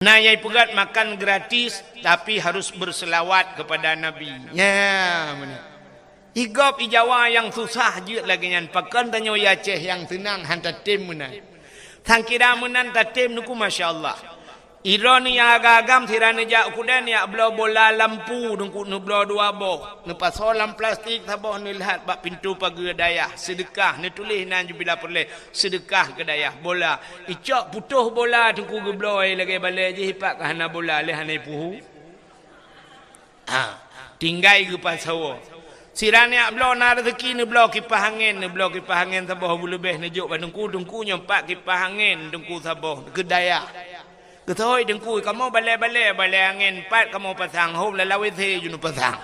Nah, yai pegat makan gratis tapi harus berselawat kepada Nabi. Ya, mana? Igop ijawa yang susah je lagi nyan pakan tanyo ya Aceh yang tenang hantar tim mana. Sang kira menan tatim nuku masya-Allah. Ironi yang agak-agam tirane jak kudan ya belo bola lampu dengku nu belo dua boh. Nu pasolam plastik taboh ni lihat bak pintu pagi dayah sedekah ni tulis nan bila perle sedekah ke dayah bola. Icok putuh bola dengku geblo lagi balik je hipak hana bola le hana puhu. Tinggai ke pasawo. Sirane belo na rezeki ni belo kipas angin taboh lebih nejuk dengku nyempak kipas angin dengku taboh ke dayah. Ketahui dengku kamu balai angin pat kamu pasang hom lalawi the junu pasang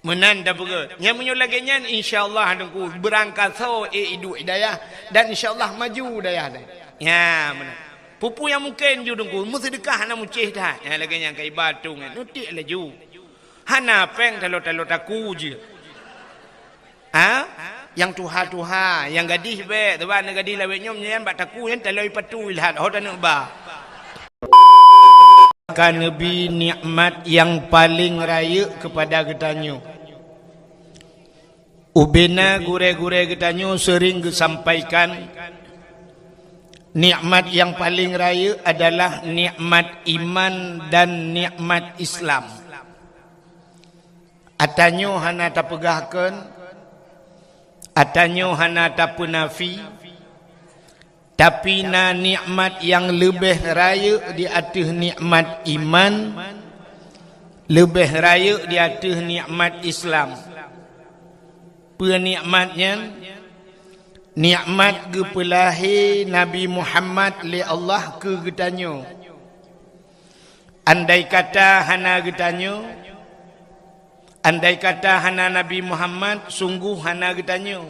menan dah berat yang menyo lagi nyan insyaallah dengku berangkat so hidup hidayah dan insyaallah maju dayah ya menan pupu yang mungkin ju dengku mu sedekah hana mucih dah ya lagi yang kai batu ngan nutik laju hana peng talot aku je yang tuha yang gadis be tu ban gadis lawet nyom nyen bak taku yen taloi patu lihat ho tanuk ba kan nabi nikmat yang paling raya kepada getanyo ubena gure-gure getanyo sering disampaikan nikmat yang paling raya adalah nikmat iman dan nikmat Islam atanyo hana tapegahkeun atanyo hana tapunafi tapi na nikmat yang lebih raya di atas nikmat iman lebih raya di atas nikmat Islam penikmatnya nikmat gepelahi Nabi Muhammad li Allah ke getanyo andai kata hana getanyo andai kata hana Nabi Muhammad sungguh hana getanyo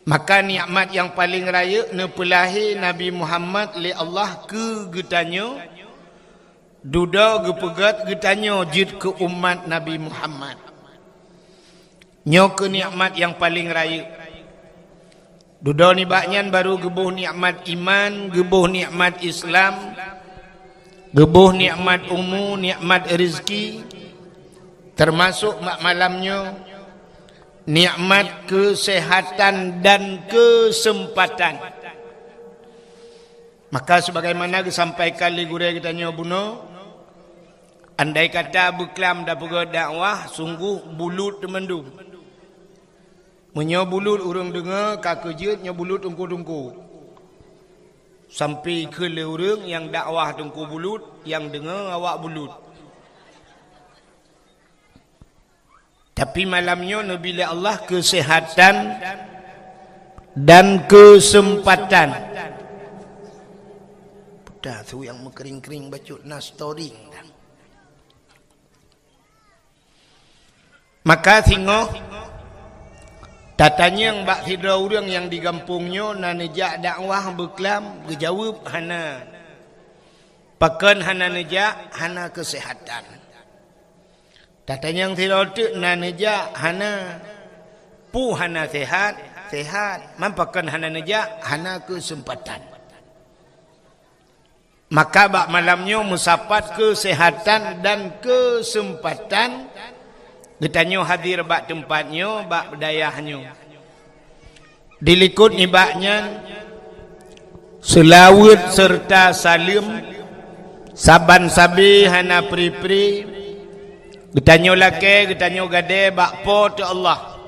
maka nikmat yang paling raya nepelahi Nabi Muhammad li Allah ke getanyo duda gepegat getanyo jid ke umat Nabi Muhammad nyo ke nikmat yang paling raya duda ni baknyan baru gebuh nikmat iman gebuh nikmat Islam gebuh nikmat umum nikmat rezeki termasuk malamnya nikmat kesehatan dan kesempatan maka sebagaimana disampaikan li gure kita nyobuno andai kata beklam da pega dakwah sungguh bulut temendu menyo bulut urang dengar kakejeut nyo bulut ungku-ungku sampai ke le urang yang dakwah tungku bulut yang dengar awak bulut. Tapi malamnya Nabi Allah kesehatan dan kesempatan. Dah tu yang mengkering-kering bacut nas story. Maka tengok tatanya yang bak hidra orang yang di kampungnya nanejak dakwah berkelam gejawab hana. Pakan hana nejak hana kesehatan. Tatanya yang tidak naneja hana pu hana sehat mampakan hana neja hana kesempatan maka bak malamnya musapat kesehatan dan kesempatan getanyo hadir bak tempatnya bak dayahnya dilikut ibaknya selawat serta salim saban sabi hana pri-pri getanyo lake, getanyo gade, bakpo tu Allah.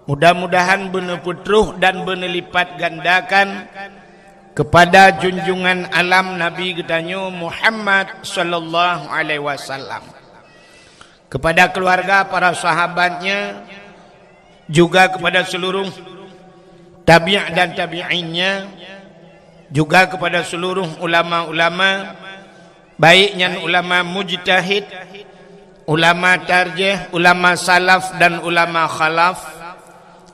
Mudah-mudahan benar putruh dan benar lipat gandakan kepada junjungan alam Nabi getanyo Muhammad sallallahu alaihi wasallam. Kepada keluarga, para sahabatnya, juga kepada seluruh tabi' dan tabi'innya, juga kepada seluruh ulama-ulama, baiknya ulama mujtahid, ulama tarjih, ulama salaf dan ulama khalaf,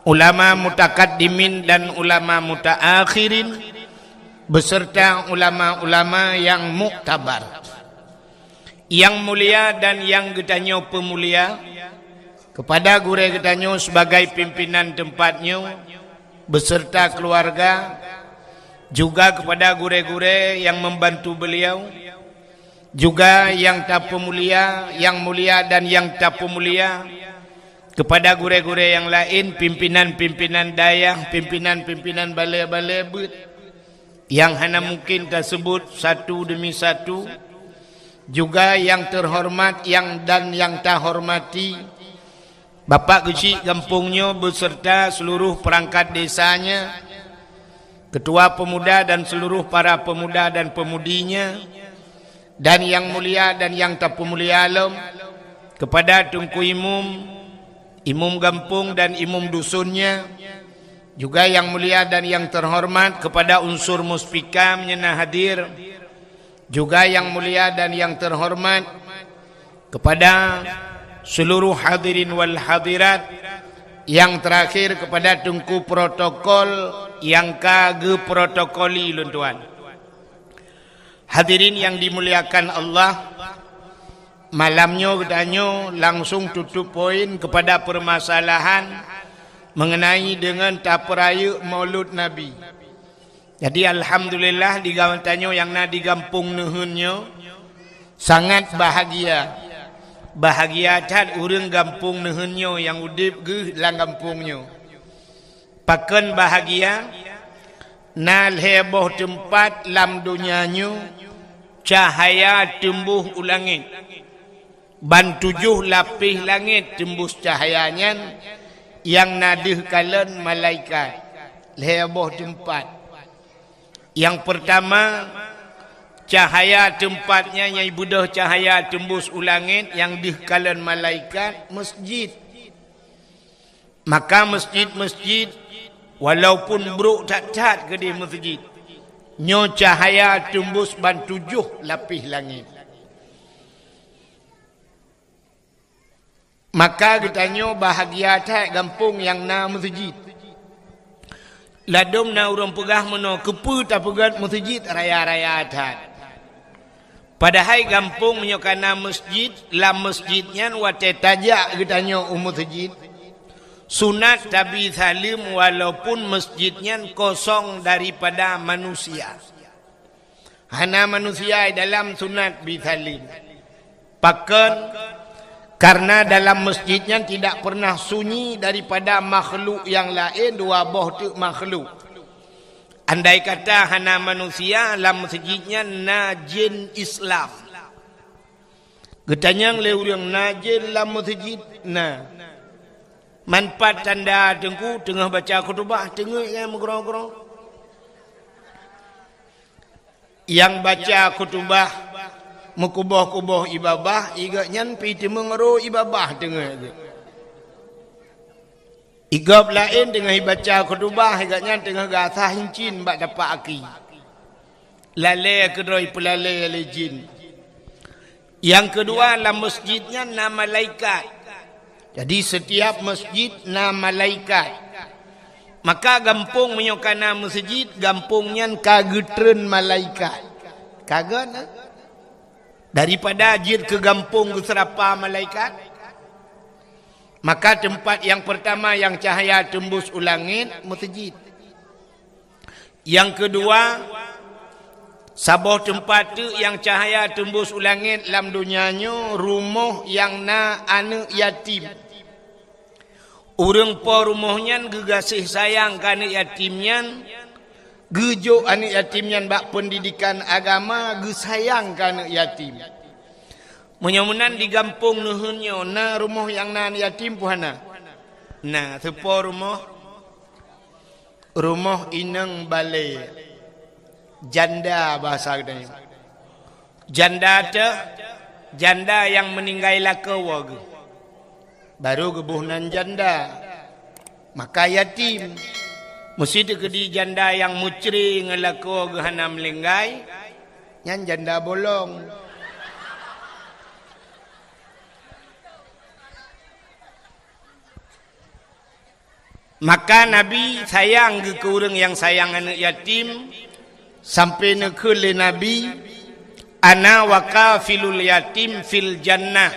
ulama mutakaddimin dan ulama mutaakhirin, beserta ulama-ulama yang muktabar, yang mulia dan yang getanyo pemulia, kepada gure getanyo sebagai pimpinan tempatnya, beserta keluarga, juga kepada gure-gure yang membantu beliau, juga yang tak pemulia, yang mulia dan yang tak pemulia, kepada gure-gure yang lain, pimpinan-pimpinan dayah, pimpinan-pimpinan balai-balai but, yang hanya mungkin tersebut satu demi satu, juga yang terhormat yang tak hormati, Bapak Kecik kampungnya beserta seluruh perangkat desanya, ketua pemuda dan seluruh para pemuda dan pemudinya, dan yang mulia dan yang tak pemulia alam, kepada Tunku Imum, Imum Gampung dan Imum Dusunnya, juga yang mulia dan yang terhormat kepada unsur muspika menyenah hadir, juga yang mulia dan yang terhormat kepada seluruh hadirin wal hadirat, yang terakhir kepada Tunku protokol yang kage protokoli luntuan. Hadirin yang dimuliakan Allah, malamnya katanya langsung tutup poin kepada permasalahan mengenai dengan taperaya Maulud Nabi. Jadi alhamdulillah di gawantanyo yang na di kampung nuhunnya sangat bahagia. Bahagia cat urang kampung nuhunnya yang udip ge lang kampungnya. Paken bahagia nal heboh tempat lam dunianya cahaya tembuh ulangit. Ban 7 lapis langit tembus cahayanya yang nadih kalen malaikat. Heboh tempat. Yang pertama, cahaya tempatnya yang budah cahaya tembus ulangit yang dihkalan malaikat masjid. Maka masjid-masjid walaupun buruk tak ke di masjid, nyo cahaya tembus ban 7 lapis langit. Maka katanya bahagia tak kampung yang na masjid. Ladum na urang pegah meno kepu tak pegat masjid raya-raya adat. Padahal kampung menyokana masjid, lam masjidnya wate tajak katanya masjid. Sunat Nabi Salim walaupun masjidnya kosong daripada manusia. Hana manusia dalam sunat Nabi Salim. Pakan karena dalam masjidnya tidak pernah sunyi daripada makhluk yang lain, dua boh tu makhluk. Andai kata hana manusia, dalam masjidnya najin Islam. Getanyang leurang najin dalam masjid. Nah, manfaat tanda tengku tengah baca khutbah tengah yang mengerong-gerong. Yang baca khutbah mukubah-kubah ibabah igaknya piti mengero ibabah tengah. Igab lain tengah baca khutbah igaknya tengah gasah hincin bak dapat aki. Lalai kedoi pelalai oleh jin. Yang kedua dalam masjidnya nama malaikat. Jadi setiap masjid nama malaikat. Maka gampung menyokana masjid gampungnya kagetren malaikat. Kaget daripada jid ke gampung ke serapa malaikat. Maka tempat yang pertama yang cahaya tembus ulangit masjid. Yang kedua sabah tempat tu yang cahaya tembus ulangit dalam dunianya rumah yang na anak yatim. Urang po rumahnya gegasih sayang ke anak yatimnya, gejo anak yatimnya bak pendidikan agama, gesayang ke anak yatim. Menyamunan di kampung nuhunnya, na rumah yang na anak yatim puhana. Nah, sepo rumah inang balai. Janda bahasa katanya. Janda tu, janda yang meninggal lakawa ke. Baru kebunan janda. Maka yatim. Mesti tu kedi janda yang mucri ngelakawa ke hana melinggai. Yang janda bolong. Maka Nabi sayang ke orang yang sayang anak yatim. Sampai nekele Nabi, ana wakafilul yatim fil jannah.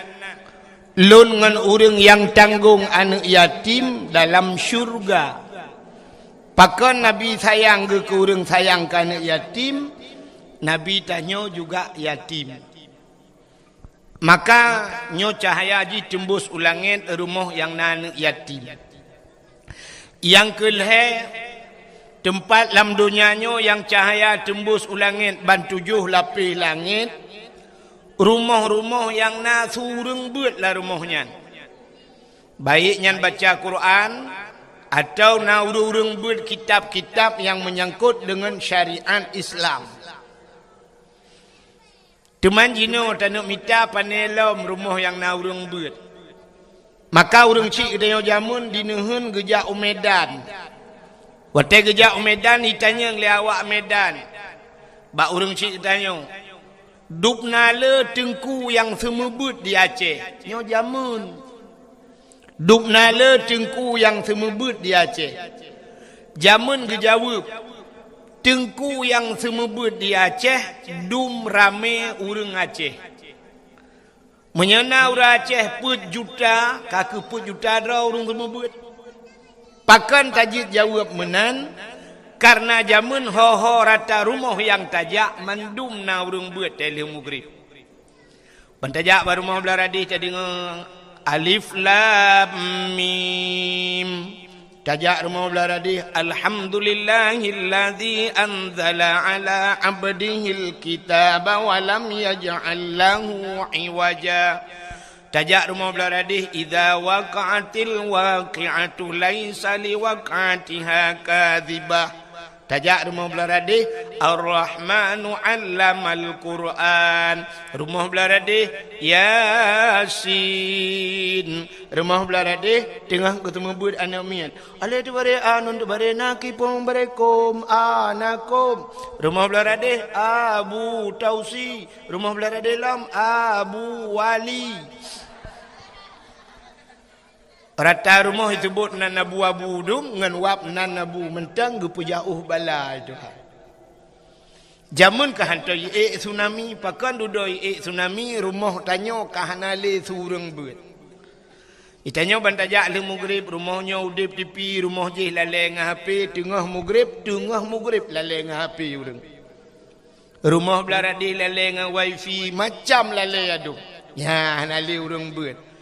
Lun ngan urang yang tanggung anak yatim dalam syurga. Pakon Nabi sayang ke kurang sayang kerana yatim, Nabi tanya juga yatim. Maka nyo cahaya ji tembus ulangin rumah yang nan yatim. Yang kelhe tempat lam dunianyo yang cahaya tembus ulangin ban 7 lapis langit. Rumah-rumah yang na sureng beut lah rumahnya. Baiknya baca Quran atau na urung beut kitab-kitab yang menyangkut dengan syariat Islam. Teman jino tanuk mita panelom rumah yang na urung beut. Maka urung cik dayo jamun dinehun gejak Medan. Wate gejak Medan ditanya le awak Medan. Ba urung cik tanya, dupna le tengku yang semebut di Aceh. Nyo jamun. Dupna le tengku yang semebut di Aceh. Jamun gejawab, tengku yang semebut di Aceh, dum rame urang Aceh. Menyana urang Aceh put juta, kaki put juta dah urang semebut. Pakan tajid jawab menan, karena jamun ho-ho rata rumah yang tajak, mandum na urang buat telih mugrib. Bantajak baru mau belah radih tadi Alif Lam Mim. Tajak rumah belah radih Alhamdulillahilladzi anzala ala abdihil kitaba wa lam yaj'al lahu iwaja. Tajak rumah belah radih idza waqa'atil waqi'atu laisa liwaqa'atiha kadzibah. Tajak rumah belah radih Ar-Rahmanu 'allamal Qur'an. Rumah belah radih Yasin. Rumah belah radih tengah ketemu bud anak mian. Ale tu bare anun tu bare nakipom barekom anakom. Rumah belah radih Abu Tausi. Rumah belah radih lam Abu Wali. Rata rumah disebut nan Abu Abu dum ngan wap nan Abu mentang gepu jauh bala itu. Jamun ka hantoi tsunami pakan dudoi tsunami rumah tanyo ka hanale sureng beut. Itanyo bantajak le mugrib rumahnya udip tipi rumah je lale ngah HP tengah mugrib lale ngah HP urang. Rumah belah radih lale ngah wifi macam lale adu. Ya hanale urang beut.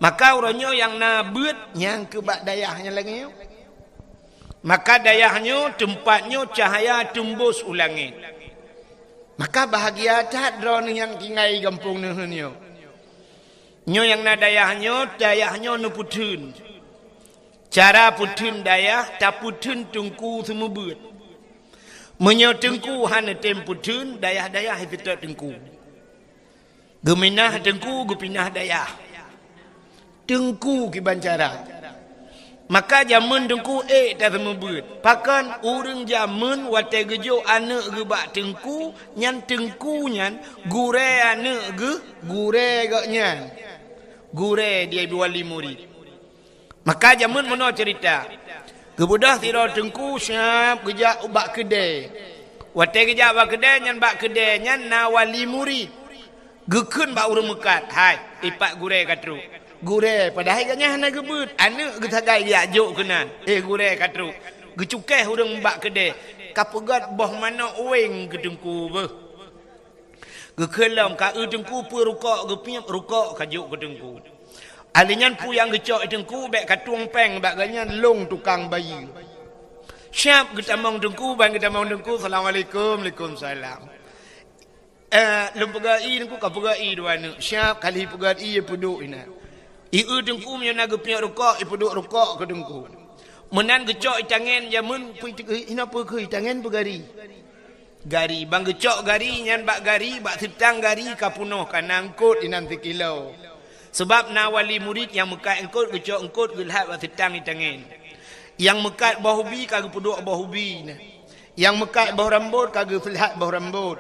Maka orangnya yang na beut yang kebak dayahnya lagi. Maka dayahnya tempatnya cahaya tembus ulangit. Maka bahagia tak drone yang tinggai kampung nehunyo. Nyo yang na dayahnya nu putun. Cara putun dayah tak putun tengku semua beut. Menyo tengku hana tem putun dayah-dayah itu tengku. Geminah tengku gepinah dayah. Tengku kibancara. Maka jamun tengku tak semua beut. Pakan urang jamun wate gejo anak gebak tengku nyan tengku nyan gure anak gure gak nyan. Gure dia wali murid. Maka jamun mana cerita. Kebudah tiro tengku siap gejak bak kedai. Wate gejak bak kedai nyan bak kedai nyan na wali murid. Gekun bak urang mekat. Hai ipak gure katru. Gure padahal katnya hana gebut anak getagai dia juk kenan gure katru gecukeh urang mbak kedai kapegat boh mana ueng ke tengku beh gekelam ka tengku pu rukak gepiap rukak kajuk ke tengku alinyan pu yang gecok tengku bek katuang peng bak ganyan long tukang bayi siap getamong tengku bang getamong tengku assalamualaikum waalaikumsalam lempegai tengku kapegai dua anak siap kali pegai peduk ina tengku punya naga punya rukak, ipuduk rukak ke tengku. Menan gecok tangan jamun ina apa ke tangan pegari. Gari bang gecok gari nyan bak gari bak setang gari kapunoh kan angkut inan kilau. Sebab na wali murid yang mekat angkut gecok angkut gelhat bak setang di tangan. Yang mekat bau hubi kagak puduk bau hubi. Yang mekat bau rambut kagak filhat bau rambut.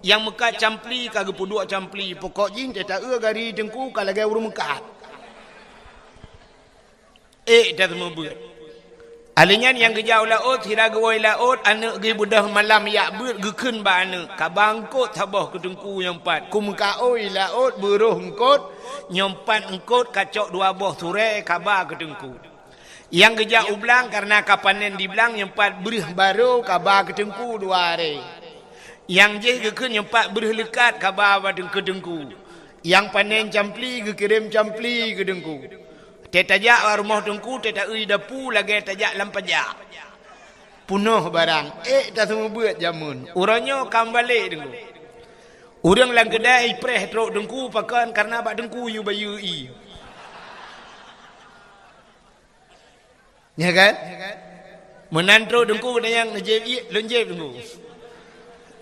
Yang mekat campli kagak puduk campli. Pokok jin tak gari tengku kalau gaya urung mekat. Dah semua beut. Alinyan yang gejau laut, hiragawai laut, anak gi budah malam yak beut, gekun ba anak. Kabangkut sabah ke tengku yang empat. Kumkaoi laut, beruh engkut, nyompat engkut, kacok dua boh surai, kabar ke tengku. Yang gejak ublang karena kapanen di belang nyempat berih baru kabar ke tengku 2 hari. Yang je ke nyempat berih lekat kabar ke tengku. Yang panen campli ke kirim campli ke tengku. Tetajak rumah tengku tetak ui dapu lagi tajak lampajak. Punuh barang. Tak semua buat jamun. Orangnya kam balik tengku. Orang lang kedai preh teruk dengku pakan karena bak dengku you bayu i. Ya kan? Menantro dengku yang najib i lenjib dengku.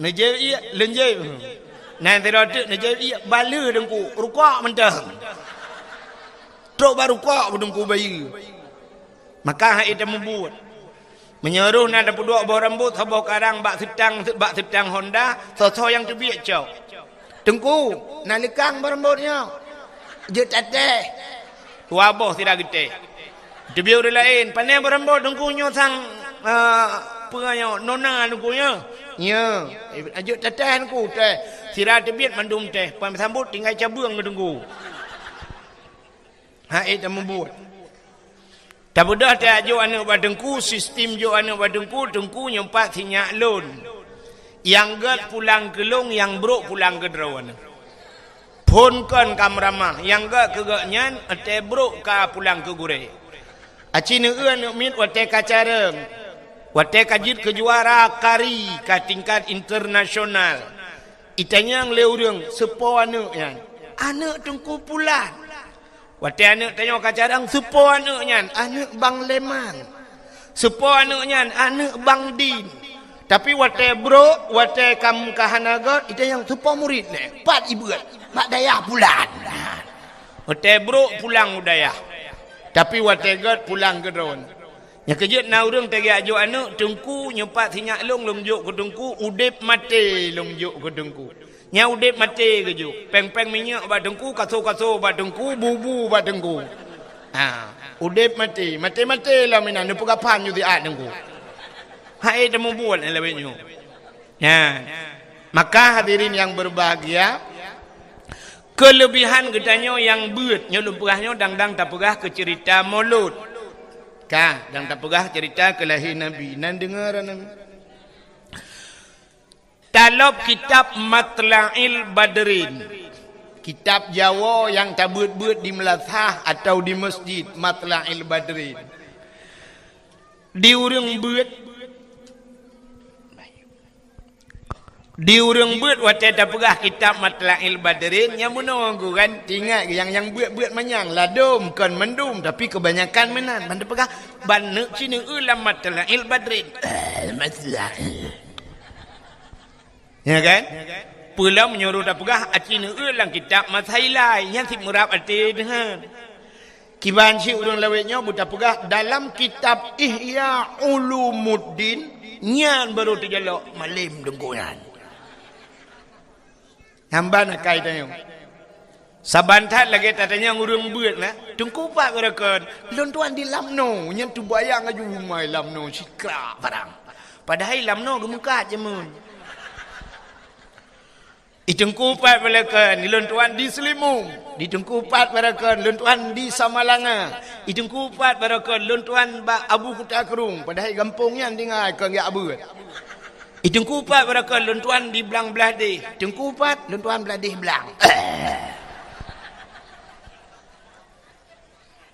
Najib i lenjib. Nanti rotek najib i bala dengku rukak mentah. Teruk baru rukak dengku bayu. Maka hak itu membuat menyeruh nak dapat 2 buah rambut habis karang bak setang Honda so yang terbiak cau. Tengku, nalikang berambutnya. Je tateh. Tua boh tidak gede. Terbiak orang lain. Pandai berambut tengkunya sang penganya nona tengkunya. Ya. Je tateh tengku teh. Sirah terbiak mandum teh. Pan sambut tinggal cabung ke tengku. Itu membuat. Tak mudah tak jo anak badengku sistem jo anak badengku tengku nyempat sinyak lon. Yang gat pulang ke long yang brok pulang ke drawan. Pun kan kamramah yang gat ke gatnyan ate brok ka pulang ke gure. Acine eun mit wate kacarem. Wate kajit ke juara kari ka tingkat internasional. Itanyang leureng sepo anak yan. Anak tengku pulang. Wate anak tanya kacarang sepo anaknya anak Bang Leman. Sepo anaknya anak Bang Din. Tapi wate bro, wate kam kahanagot itu yang sepo murid le. 4 ibu mak dayah pulang. Wate bro pulang udayah. Tapi wate god pulang ke drone. Yang kejut na urang tegi ajo anak tengku nyepat sinyak long juk ke tengku udip mati long juk ke tengku. Nya udip mati ke juk. Peng-peng minyak ba tengku kaso-kaso ba tengku bubu ba tengku. Udip mati lah minan pegapan yu di at tengku. Hai temu buat lebihnya. Ya. Maka hadirin yang berbahagia, kelebihan gedanya yang beut nya lumpurahnya dang-dang tak pegah ke cerita maulud. Ka, dang tak pegah cerita kelahiran Nabi. Nan dengar Nabi. Talab kitab Matla'il Badrin. Kitab Jawa yang tak beut-beut di Melazah atau di masjid Matla'il Badrin. Diurung beut wate tak pegah kitab Matla'il Badrin yang menunggu kan tinggal yang beut manyang ladum kan mendum tapi kebanyakan menan ban pegah ban neuk cini ulam Matla'il Badrin. Matla'il. Ya kan? Pula menyuruh tak pegah cini ulang kitab Masailai yang si murab ati dengan kiban si urang lawetnya buta pegah dalam kitab Ihya Ulumuddin nyan baru terjalok malim dengkunan. Hamba nak kait tanya. Sabantat lagi tatanya ngurung beut lah. Tengku pak berakon. Lon tuan di Lamno, nyen tu bayang aju mai Lamno sikra barang. Padahal Lamno gemuka je mun. Itengku pat berakon, lon tuan di Selimung. Di tengku pat berakon, lon tuan di Samalanga. Itengku pat berakon, lon tuan ba Abu Kutakrung. Padahal kampung yang dengar kan ya beut. Tengku pat berakon lon tuan di Belang Beladih. Tengku pat lon tuan Beladih Belang.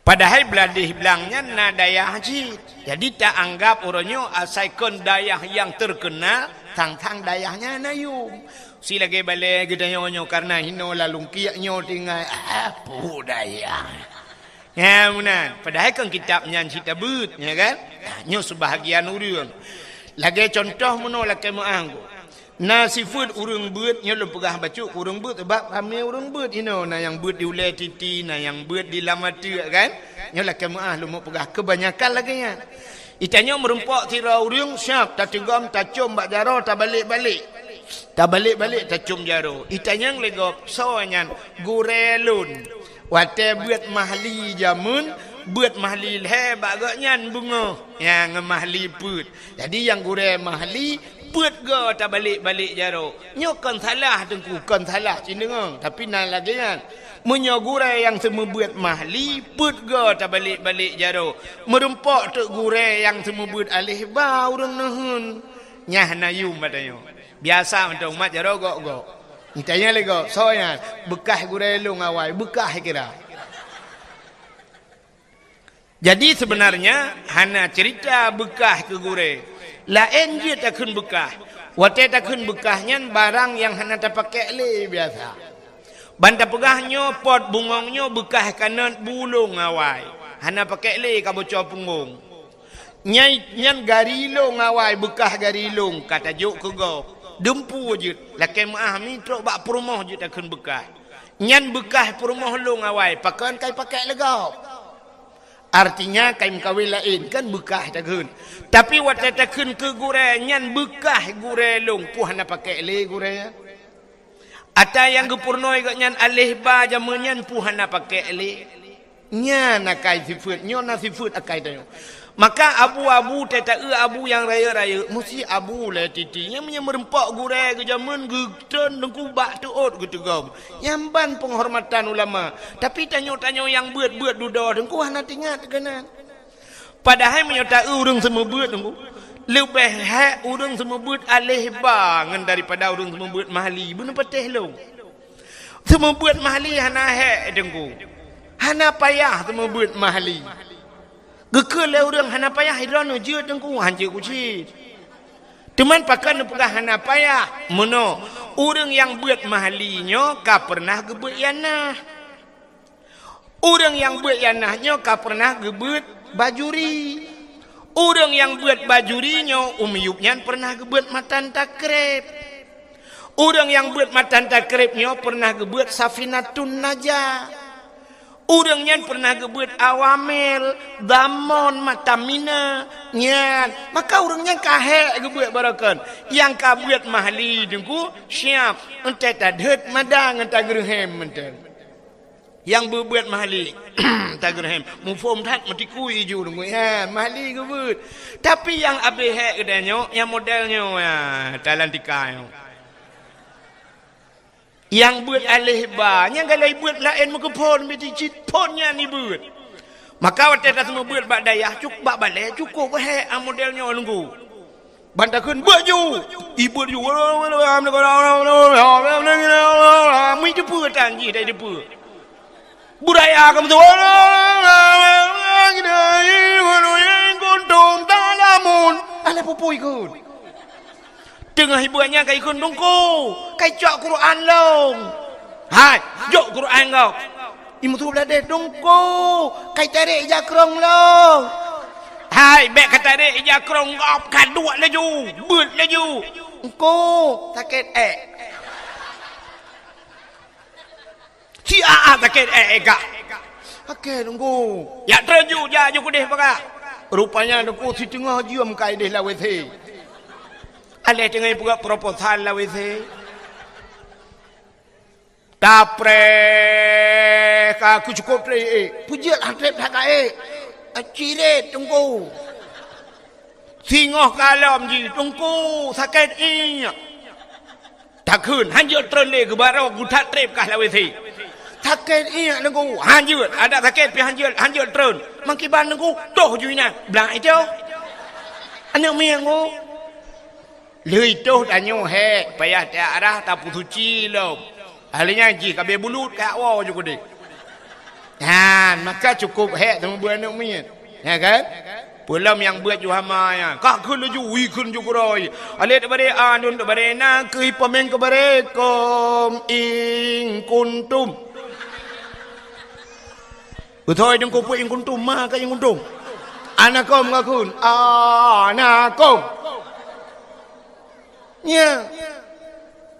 Padahal Beladih Belangnya na dayah haji. Jadi tak anggap orangnya asalkan dayah yang terkenal tang-tang dayahnya nayung. Si lagi balik kita nyonya karena hino lalung kiaknya tinggal apa dayah. Ya munan. Padahal kan kitabnya cerita beut ya kan. Nyo sebahagian urang. Lagi contoh menolak kemuanggu. Nasi food urang beut nya lu pegah bacuk urang beut sebab kami urang beut ino na yang beut di ulai titi na yang beut di lamatu kan. Nya lah kemuah lu mau pegah kebanyakan lagi nya. Itanya merempak tira urang siap tak tegam tak cum bak jaro tak balik-balik. Tak balik-balik tak cum jaro. Itanya legop soanyan gurelun. Wate buat mahli jamun buat mahli he bagaknya bunga yang mahli put. Jadi yang gure mahli put go tak balik-balik jaro. Nyo kan salah tengku, kan salah cindengang. Tapi nan lagi kan. Menyo gurai yang semua buat mahli, put go tak balik-balik jaro. Merempak tok gurai yang semua buat alih ba urang nahun. Nyah nayum matanya. Biasa untuk umat jaro go. Ni tanya lagi go, soalnya bekah gurai lu ngawai, bekah kira. Jadi sebenarnya hana cerita bekah ke gure. Lain dia takun bekah. Wate takun bekahnya barang yang hana terpakai le biasa. Banta pegahnya pot bungongnya bekah kanan bulung awai. Hana pakai le ka bocor punggung. Nyan garilong awai bekah garilong kata juk ke go. Dempu je. Lakai maah mitro bak perumah je takun bekah. Nyan bekah perumah long awai pakan kai pakai legau. Artinya kain kawin lain kan bekah takun. Tapi waktu takun ke gure nyan bekah gure long puh na pakai le gure ya. Ata yang gepurnoi gak nyan alih ba jamannya puh na pakai le. Nyan akai sifut, nyon na sifut akai tayo. Maka abu-abu teta abu yang raya-raya mesti abu lah titinya punya merempak gure ke zaman geton dengku bak tuot gitu gom. Nyamban penghormatan ulama. Tapi tanya-tanya yang buat-buat duda dengku hana tingat kenan. Padahal menyata urang semua buat dengku. Lebih hak urang semua buat alih bangan daripada urang semua buat mahli. Benar patih long. Semua buat mahli hana hak dengku. Hana payah semua buat mahli. Gekele orang hana payah hidrano je dengku hanje kucing. Teman pakan pegah hana payah. Mono orang yang buat mahlinya ka pernah gebut yanah. Orang yang buat yanahnya ka pernah gebut bajuri. Orang yang buat bajurinya umyupnya pernah gebut matan takrib. Orang yang buat matan takribnya pernah gebut safinatun najah. Orang yang pernah gebut awamil, damon, matamina, nyan. Maka orangnya kahek gebut barakan. Yang kabuat mahli dengku siap entai tadhet madang entai gerhem enten. Yang berbuat mahli entai gerhem. Mufum tat mati kui ju dengku ya mahli gebut. Tapi yang abehek kedanya, yang modelnya ya talantika. Yang buat alih ba, yang kalau buat lain muka pon mesti cit ponnya ni buat. Maka waktu dah semua buat bak dayah cukup bak balai cukup hek modelnya nunggu. Bantakun baju, ibu ju. Mui depu tanji dah depu. Budaya kamu tu. Kuntum talamun. Ala pupui kun. Tengah ibuannya kai kun dongko, kai cak Quran long. Hai, jok Quran kau. Imu tu belade dongko, kai tarik jakrong long. Hai, bek kata tarik jakrong ngop kadua laju, beut laju. Engko sakit Si sakit gak. Okey dongko. Ya terju ja ju deh pakak. Rupanya dongko si tengah jiam kai deh lawe the. Alih tengah buat proposal lah wese. Tapre aku cukup tre. Pujiat hatrep tak Ciret tunggu. Singoh kalam ji tunggu sakit inya. Takun hanjut terle ke barau gutat trep kah lah wese. Sakit inya tunggu hanjut ada sakit pi hanjut tren. Mangkiban tunggu doh juina. Belang itu. Anak miangu. Lui tu tanya hek payah tak arah tak putuci lo. Ahlinya ji kabeh bulut kat awal juga dek. Han maka cukup hek sama buat anak mian. Ya kan? Pulam yang buat juhama ya. Kak kun ju wi kun ju kuroi. Alet bare anun bare na kui pemeng ke bare kom ing kuntum. Uthoi dong ko pu ing kuntum ma ka ing kuntum. Anakom ngakun. Anakom. Ya.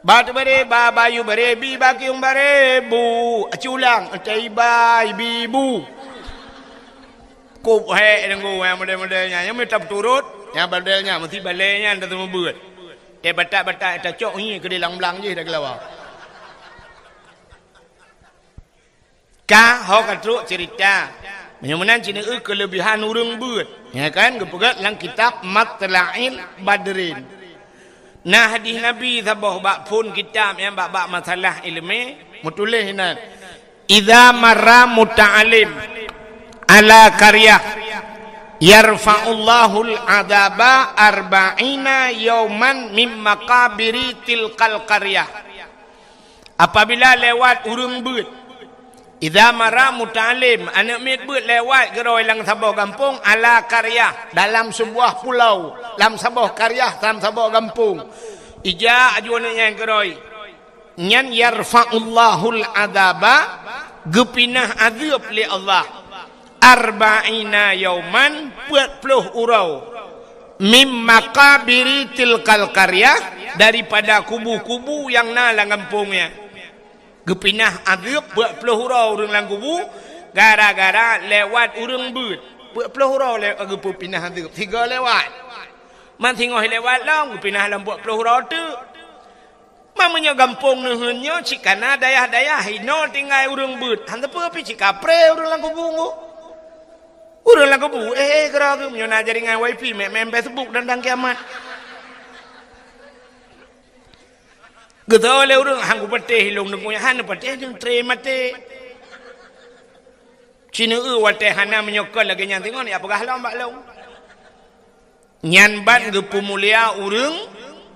Batu bare bayu bare bi bakiung bare bu aculang entai bai bibu. Kup he dengu yang model-modelnya yang minta turut, yang modelnya mesti baliknya anda semua buat. Batak-batak tak cok ni ke belang-belang je dah kelawar. Ka ho katruk cerita. Menyamanan Cina kelebihan urang buat. Ya kan? Gepegat dalam kitab Matla'il Badrin. Nah hadis Nabi sabah bak pun kitab yang bak masalah ilmu mutulis nan. Idza marra muta'alim ala qaryah yarfa'ullahu al-'adaba arba'ina yawman min maqabiri tilkal qaryah. Apabila lewat urang beut, idza marra muta'alim, anak mit beut lewat geroi lang sabah kampung ala qaryah, dalam sebuah pulau, dalam sebuah qaryah, dalam sebuah kampung. Ija ajuan yang geroi nyan yarfa'ullahul adaba gepinah azab li Allah arba'ina yauman 40 urau mim maqabiri tilkal qaryah, daripada kubu-kubu yang nalang kampungnya. Gepinah azab 40 urau urang lang kubu gara-gara lewat urang beut 40 urau lewat gepinah azab 3 lewat man tengok lewat long gepinah lam 40 urau tu. Mamanya gampung nuhunnya cikana dayah-dayah hino tinggal urang beut. Hanta apa pi cikapre urang lang kubungu. Urang lang kubu gerak menyo na jaringan wifi mem Facebook dan kiamat. Getole urang hanggu pateh hilong nunggunya han pateh jeung tre mate. Cina wate hana menyokol lagi nyan tengok ni apakah long bak long. Nyan ban gepu mulia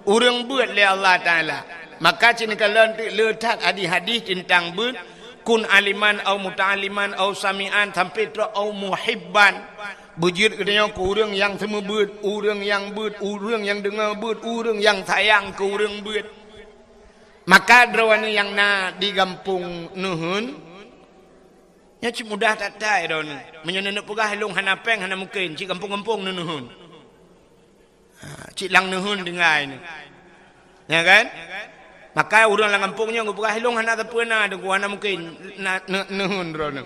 urang beut le Allah Taala. Maka cina kalau letak hadis-hadis tentang beut kun aliman au muta'aliman au sami'an sampai tu au muhibban. Bujur katanya ke urang yang semua beut, urang yang beut, urang yang dengar beut, urang yang sayang ke urang beut. Maka drawana yang na di kampung nuhun nya cik mudah tak tai don. Menyenenek pegah long hanapeng hana mungkin cik kampung-kampung nuhun. Cik lang nuhun dengai ni. Ya kan? Maka urang lang kampungnya ngupegah hilong hana tapena dengan hana mungkin nuhun drone.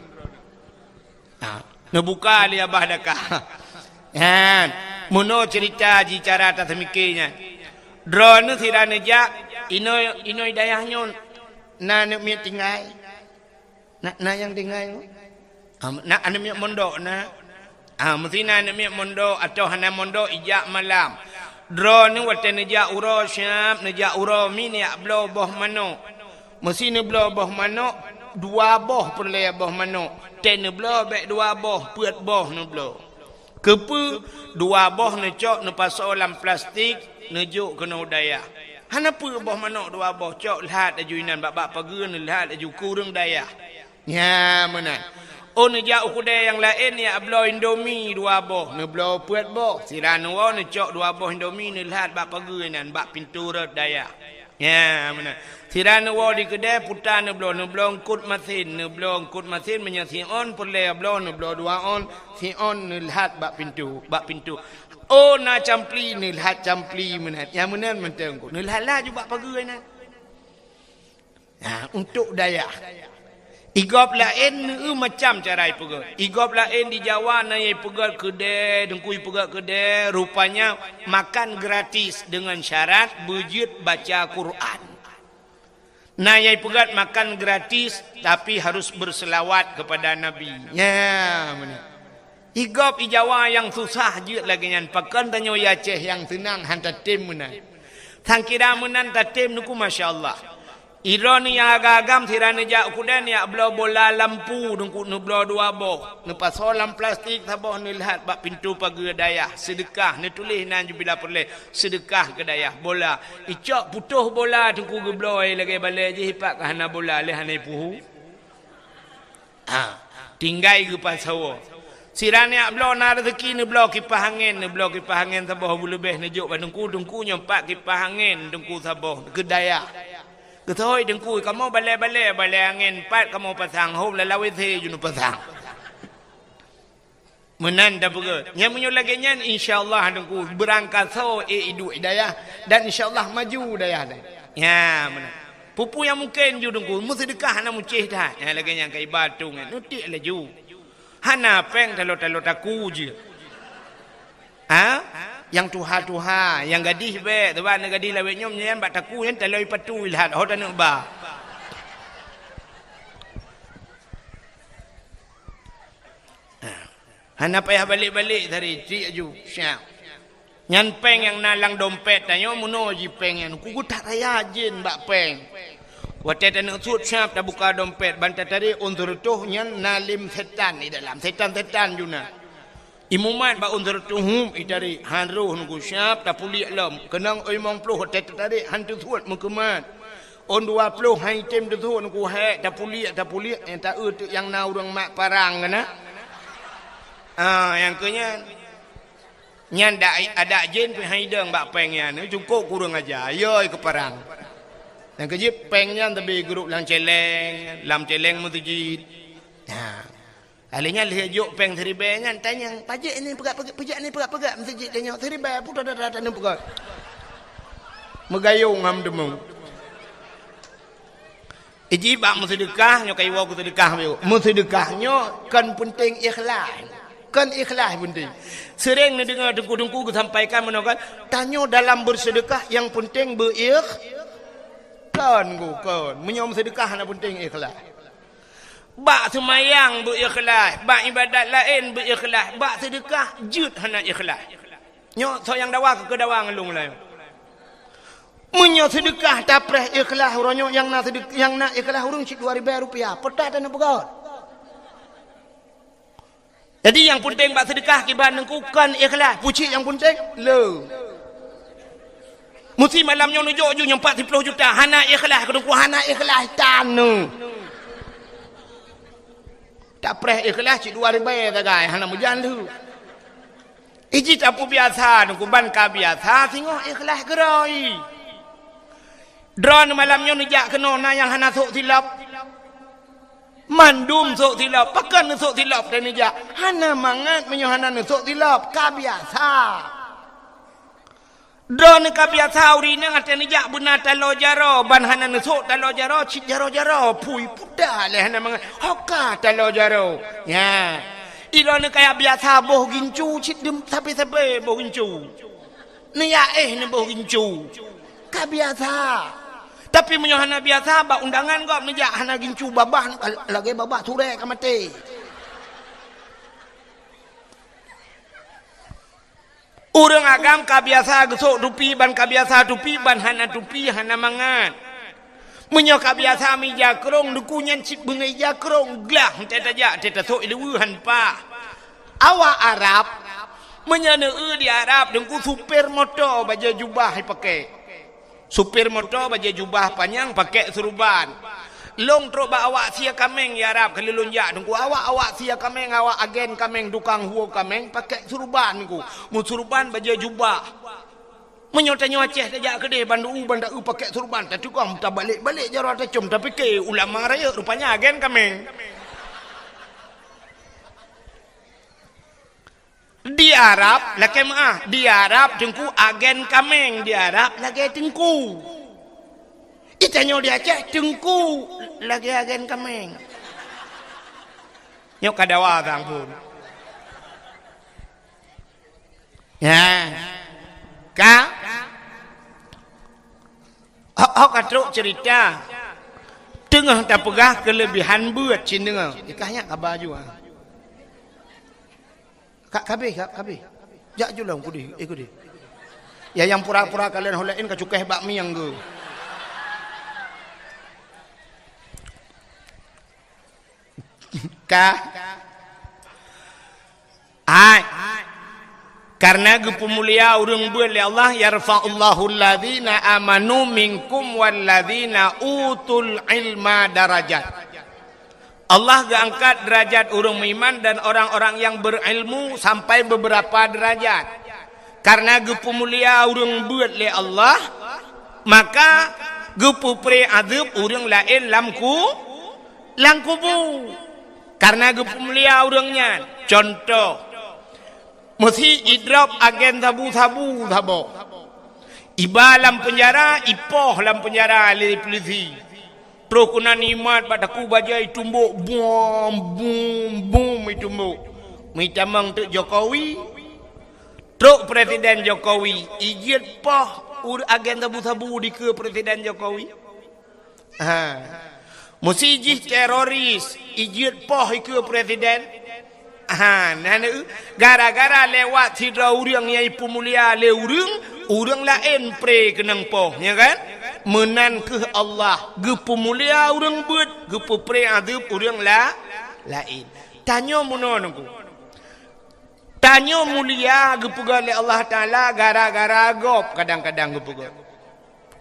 Nebuka dia abah dakah. Kan? Muno cerita ji cara tak mikirnya. Drone tidak nejak inoi dayahnya na nak mi tinggal. Na yang tinggal. Na ane mi mondok na. Mesti na ane mi mondok atau hana mondok ijak malam. Drone ni wate nejak uro syam, nejak uro mi ni ablo boh mano. Mesti ni blo boh mano, 2 boh perle boh mano. Ten blo bek 2 boh, puat boh ni blo. Kepu 2 boh ni cok ni pasok dalam plastik, nejuk kena daya. Hana pu boh mano 2 boh cok lihat ajuinan bak pageun lihat aju kurang daya. Ya mana. Oh nejak ukudai yang lain ya ablo Indomie 2 boh, ni blo puat boh. Sirano ni cok 2 boh Indomie ni lihat bak pageun bak pintu red daya. Ya mana. Sirano di kedai putar ni blo ngkut mesin, ni blo ngkut mesin menyo si on perle blo ni blo 2 on, si on ni lihat bak pintu. Oh na campli ni lihat campli menat. Yang menan mentengku. Ni lihat lah juga pageun na. Ya untuk daya. Igop lain macam cara pegat. Igop lain di Jawa na ye pegat kedai, dengkui pegat kedai, rupanya makan gratis dengan syarat bujut baca Quran. Na ye pegat makan gratis tapi harus berselawat kepada Nabi. Ya, mana? Igop di Jawa yang susah je lagi nyan pakan tanyo ya Aceh yang senang hantar tim menan. Sangkira menan tatim nuku masya-Allah. Ironi yang agam tirane jak kudan ya blo bola lampu dengku nu blo 2 boh. Nu pasolam plastik saboh ni lihat bak pintu pagi dayah sedekah ni tulis nan jubila perle sedekah ke dayah bola. Icok putuh bola dengku geblo lagi balik je hipak hana bola le hana puhu. Tinggai ke pasawo. Sirane blo na rezeki ni blo kipas angin saboh lebih nejuk dengku nyempak kipas angin dengku saboh ke dayah. Ketoi dengkui kamu balai angin pat kamu pasang hom lalawi the junu pasang. Menan dah begitu. Yang menyo lagi nyan insyaallah dengkui berangkat so hidup hidayah dan insyaallah maju dayah. Ya menan. Pupu yang mungkin ju dengkui mu sedekah hana mucih dah. Ya lagi yang kai batu ngan nutik laju. Hana peng talo taku je. Yang tuha yang gadis be tuan gadis lawet nyom nyen bak taku yen taloi patu lihat ho tanuk ba. Hana payah balik-balik tadi cik aju syam. Nyan peng yang nalang dompet tanyo muno ji peng yan. Ku tak raya jin bak peng. Waktu tak nak sud siap dah buka dompet bantat tadi undur tuh nyan nalim setan di dalam setan-setan juna. Imumat ba undur tuh itari hanruh nunggu siap dah puli alam. Kenang oi mong puluh waktu tadi hantu sud mukemat. On 20 hai tem tu nunggu hek dah puli yang tak yang na urang mak parang kana. Yang kenya nyan ada jin pi hai deng bak peng yan cukup kurang aja yoi ke parang. Yang kejip pengnya tapi grup lam celeng mutujid. Ha. Alinya lihat juk peng seribe nya tanya pajak ni pegak mutujid tanya seribe putar dah ni pegak. Megayung ngam demung. Iji bak musedekah nyo kai wa ku sedekah yo. Musedekahnya kan penting ikhlas. Kan ikhlas penting. Sering ni dengar dengku-dengku sampaikan menokan tanya dalam bersedekah yang penting kan menyom sedekah nak penting ikhlas. Bak semayang berikhlas, bak ibadat lain berikhlas, bak sedekah jut hana ikhlas. Nyo so yang dawa ke dawa ngelung lah. Menyo sedekah tapreh ikhlas uronyo yang nak sedekah yang nak ikhlas urung cik 2000 rupiah. Petat dan pegot. Jadi yang penting bak sedekah kiban nengkukan ikhlas, pucik yang penting le. Mesti malamnya nujuk je 40 juta hana ikhlas kedengku hana ikhlas tanu. Tak preh ikhlas cik 2000 tagai hana mujan tu. Iji tapu biasa nungku ban ka biasa tengok ikhlas gerai. Drone malamnya nujak kena na yang hana sok silap. Mandum sok silap, pakan sok silap dan nujak. Hana mangat menyo hana sok silap ka biasa. Drone ka biasa urina ngate nijak buna talo jaro ban hana nesuk talo jaro cik jaro pui puda le hana mang hoka talo jaro ya ilone kaya biasa boh gincu cik dem sape boh gincu ni ya ni boh gincu ka biasa tapi menyo hana biasa ba undangan kok nijak hana gincu babah lagi babah sure ka mati. Urang agam kabiasa gesok dupi ban kabiasa dupi ban hana dupi hana mangan. Menyo kabiasa mi jakrong dukunyan cik bengai jakrong glah teta ja teta sok ilu hanpa. Awak Arab menyo di Arab dengku supir motor baja jubah pakai. Supir motor baja jubah panjang pakai serban. Long trok ba awak sia kameng ya Arab kalau lonjak dengku awak sia kameng awak agen kameng dukang huo kameng pakai surban ku mu surban baja jubah menyotanya Aceh tajak kedai bandu pakai surban tak tukang tak balik jaro tak cum tapi ke ulama raya rupanya agen kameng di Arab laki di Arab dengku agen kameng di Arab lagi tengku. Itanyo dia Aceh tengku lagi agen kameng. Nyok kadawa bang pun. Ya. Ka. Hok atruk cerita. Tengah tak pegah kelebihan buat cin dengar. Ikahnya kabar juga. Kak kabeh. Jak julang kudi, ikut. Ya yang pura-pura kalian holain ka cukai bakmi yang ge. Karena gepemulia urang beul Allah yarfa'ullahu alladzina amanu minkum walladzina utul ilma darajat. Allah angkat derajat urang beriman dan orang-orang yang berilmu sampai beberapa derajat. Karena gepemulia urang beul Allah maka gepupre adab urang lain langkubu. Karena gepemulia urangnya. Contoh. Mesti idrop agen sabu-sabu. Iba dalam penjara, ipoh dalam penjara oleh polisi. Terus kuna nimat pada ku bajai tumbuk. Boom tumbuk. Mitamang tu Jokowi. Terus Presiden Jokowi. Ijit poh agen sabu-sabu di ke Presiden Jokowi. Mesti ijit teroris. Ijit poh ke Presiden. Gara-gara lewat sidra urang yang ipu mulia le urang lain pre kenang poh, ya kan? Menan ke Allah, gepu mulia urang bet, gepu pre adab urang lain. Tanya muno nunggu. Tanya mulia gepu gale Allah Taala gara-gara gop kadang-kadang gepu gop.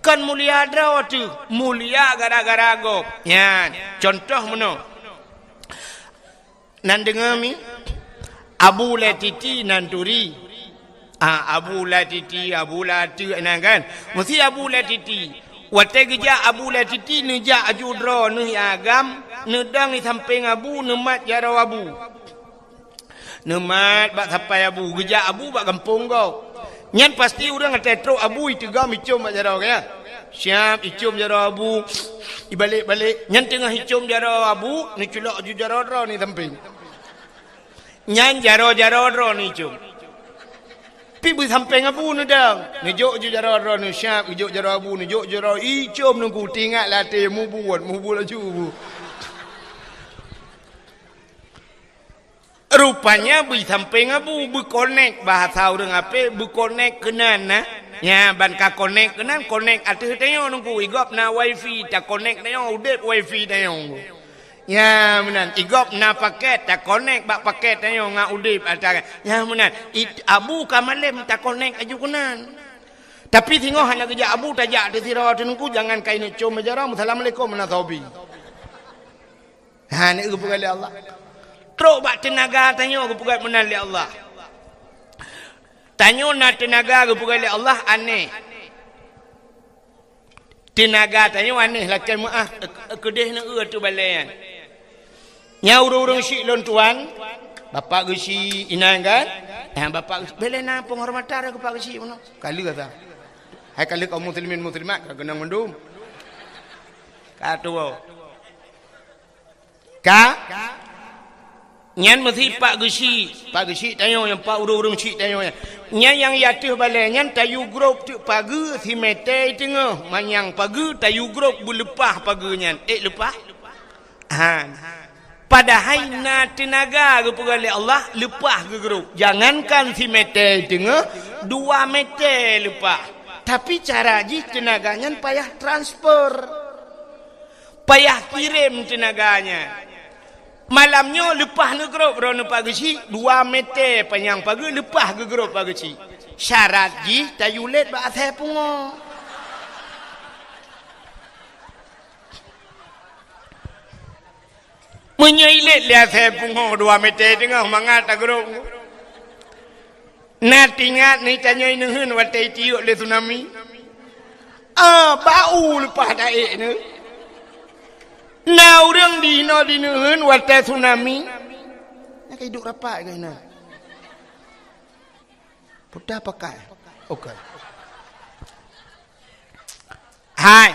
Kan mulia ada tu, mulia gara-gara gop. Ya, contoh muno. Nan dengar mi Abu Latiti Nanturi. Abu Latiti kan. Mesti Abu Latiti. Wate geja Abu Latiti neja ajudro ne agam, nedang di samping Abu nemat jaro Abu. Nemat bak sampai Abu geja Abu bak kampung kau. Nyan pasti orang tetro Abu itu gam icum bak jaro kaya. Siap icum jaro Abu. Ibalik-balik. Nyan tengah icum jaro Abu, ni culak ju jaro ro ni samping. Nyan jaro-jaro ro ni icum. Pi bu samping Abu ni dang. Ni jok ju jaro ro ni siap, jok jaro Abu ni jok jaro icum nunggu tinggal latih mu buat laju bu. Rupanya bu samping Abu bu connect bahasa orang apa bu connect kenan na. Ya ban ka connect kenan connect atuh tayo nunggu igop na wifi ta connect tayo udet wifi tayo. Ya menan igop na paket ta connect bak paket tayo nga udip atara. Ya menan Abu kamalem ta connect aju kenan. Tapi tengok hanya kerja Abu tajak di sirah nunggu jangan kain cum majara assalamualaikum nasabi. Ha ni gepu kali Allah. Teruk bak tenaga tanya gepu kali menali Allah. Tanya na tenaga gepu kali Allah aneh. Tenaga tanya aneh lakan maaf kedeh na tu balayan. Nya urang-urang syik lon tuan, bapak gesi inang kan? Bapak belena penghormatan ke pak gesi mana? Kali kata. Hai kali kaum muslimin muslimat kena mendum. Katu. Nyan mesti pak gesi tanya yang pak urang-urang syik tanya. Nyan yang yatuh balai nyan tayu grup tu pagi si mete tengah manyang pagi tayu grup bulepah pagi nyan. Lepah. Padahal na tenaga kepada Allah lepah ke grup. Jangankan si meter tengah 2 meter lepah. Tapi cara ji tenaganya payah transfer. Payah kirim tenaganya. Malamnya lepah ke grup rono pagi 2 meter panjang pagi lepah ke grup pagi. Syarat ji tayulet ba asal pungo. Menyailit lihat saya pungo 2 meter tengah mangat agrok. Nak tingat ni tanya inehun watai tiuk le tsunami. Bau lepas daik ni. Na urang di no dinehun watai tsunami. Nak hidup rapat ke ina? Pudah pakai. Okey. Hai.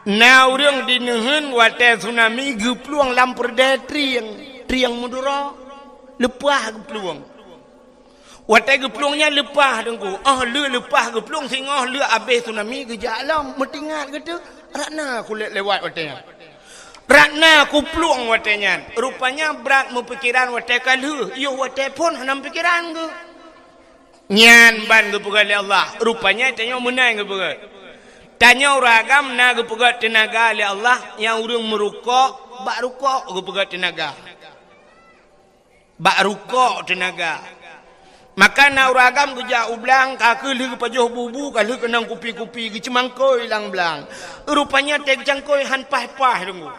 Na urang dinehun watai tsunami gepluang lampur de triang mudura lepah gepluang watai gepluangnya lepah dengku lepah gepluang singoh le habis tsunami geja alam metingat gitu ratna kulit lewat watainya ratna ku pluang watainya rupanya berat mempikiran watai kalu yo watai pun hanam pikiran ke nyan ban gepugali Allah rupanya tanya menang gepugali tanya uragam na gepegat tenaga oleh Allah yang urang merukuk bak rukuk gepegat tenaga bak rukuk tenaga maka na uragam geja ublang kaki li pajoh bubu kali kenang kupi-kupi gecemangkoi lang blang rupanya teg cangkoi han pah-pah dengu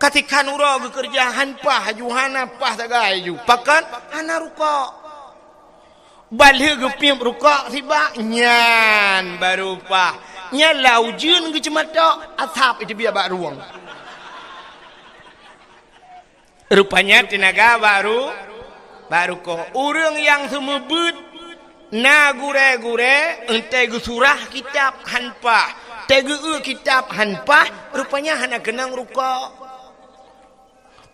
katikan ura bekerja han pah juhana pah tagai ju pakan hana rukuk balik gepim rukuk tiba nyan baru pah nya laujun ke cemata asap itu biar bak ruang rupanya tenaga baru ko urang yang semebut na gure-gure ente surah kitab hanpah tege kitab hanpah rupanya hana kenang rukuk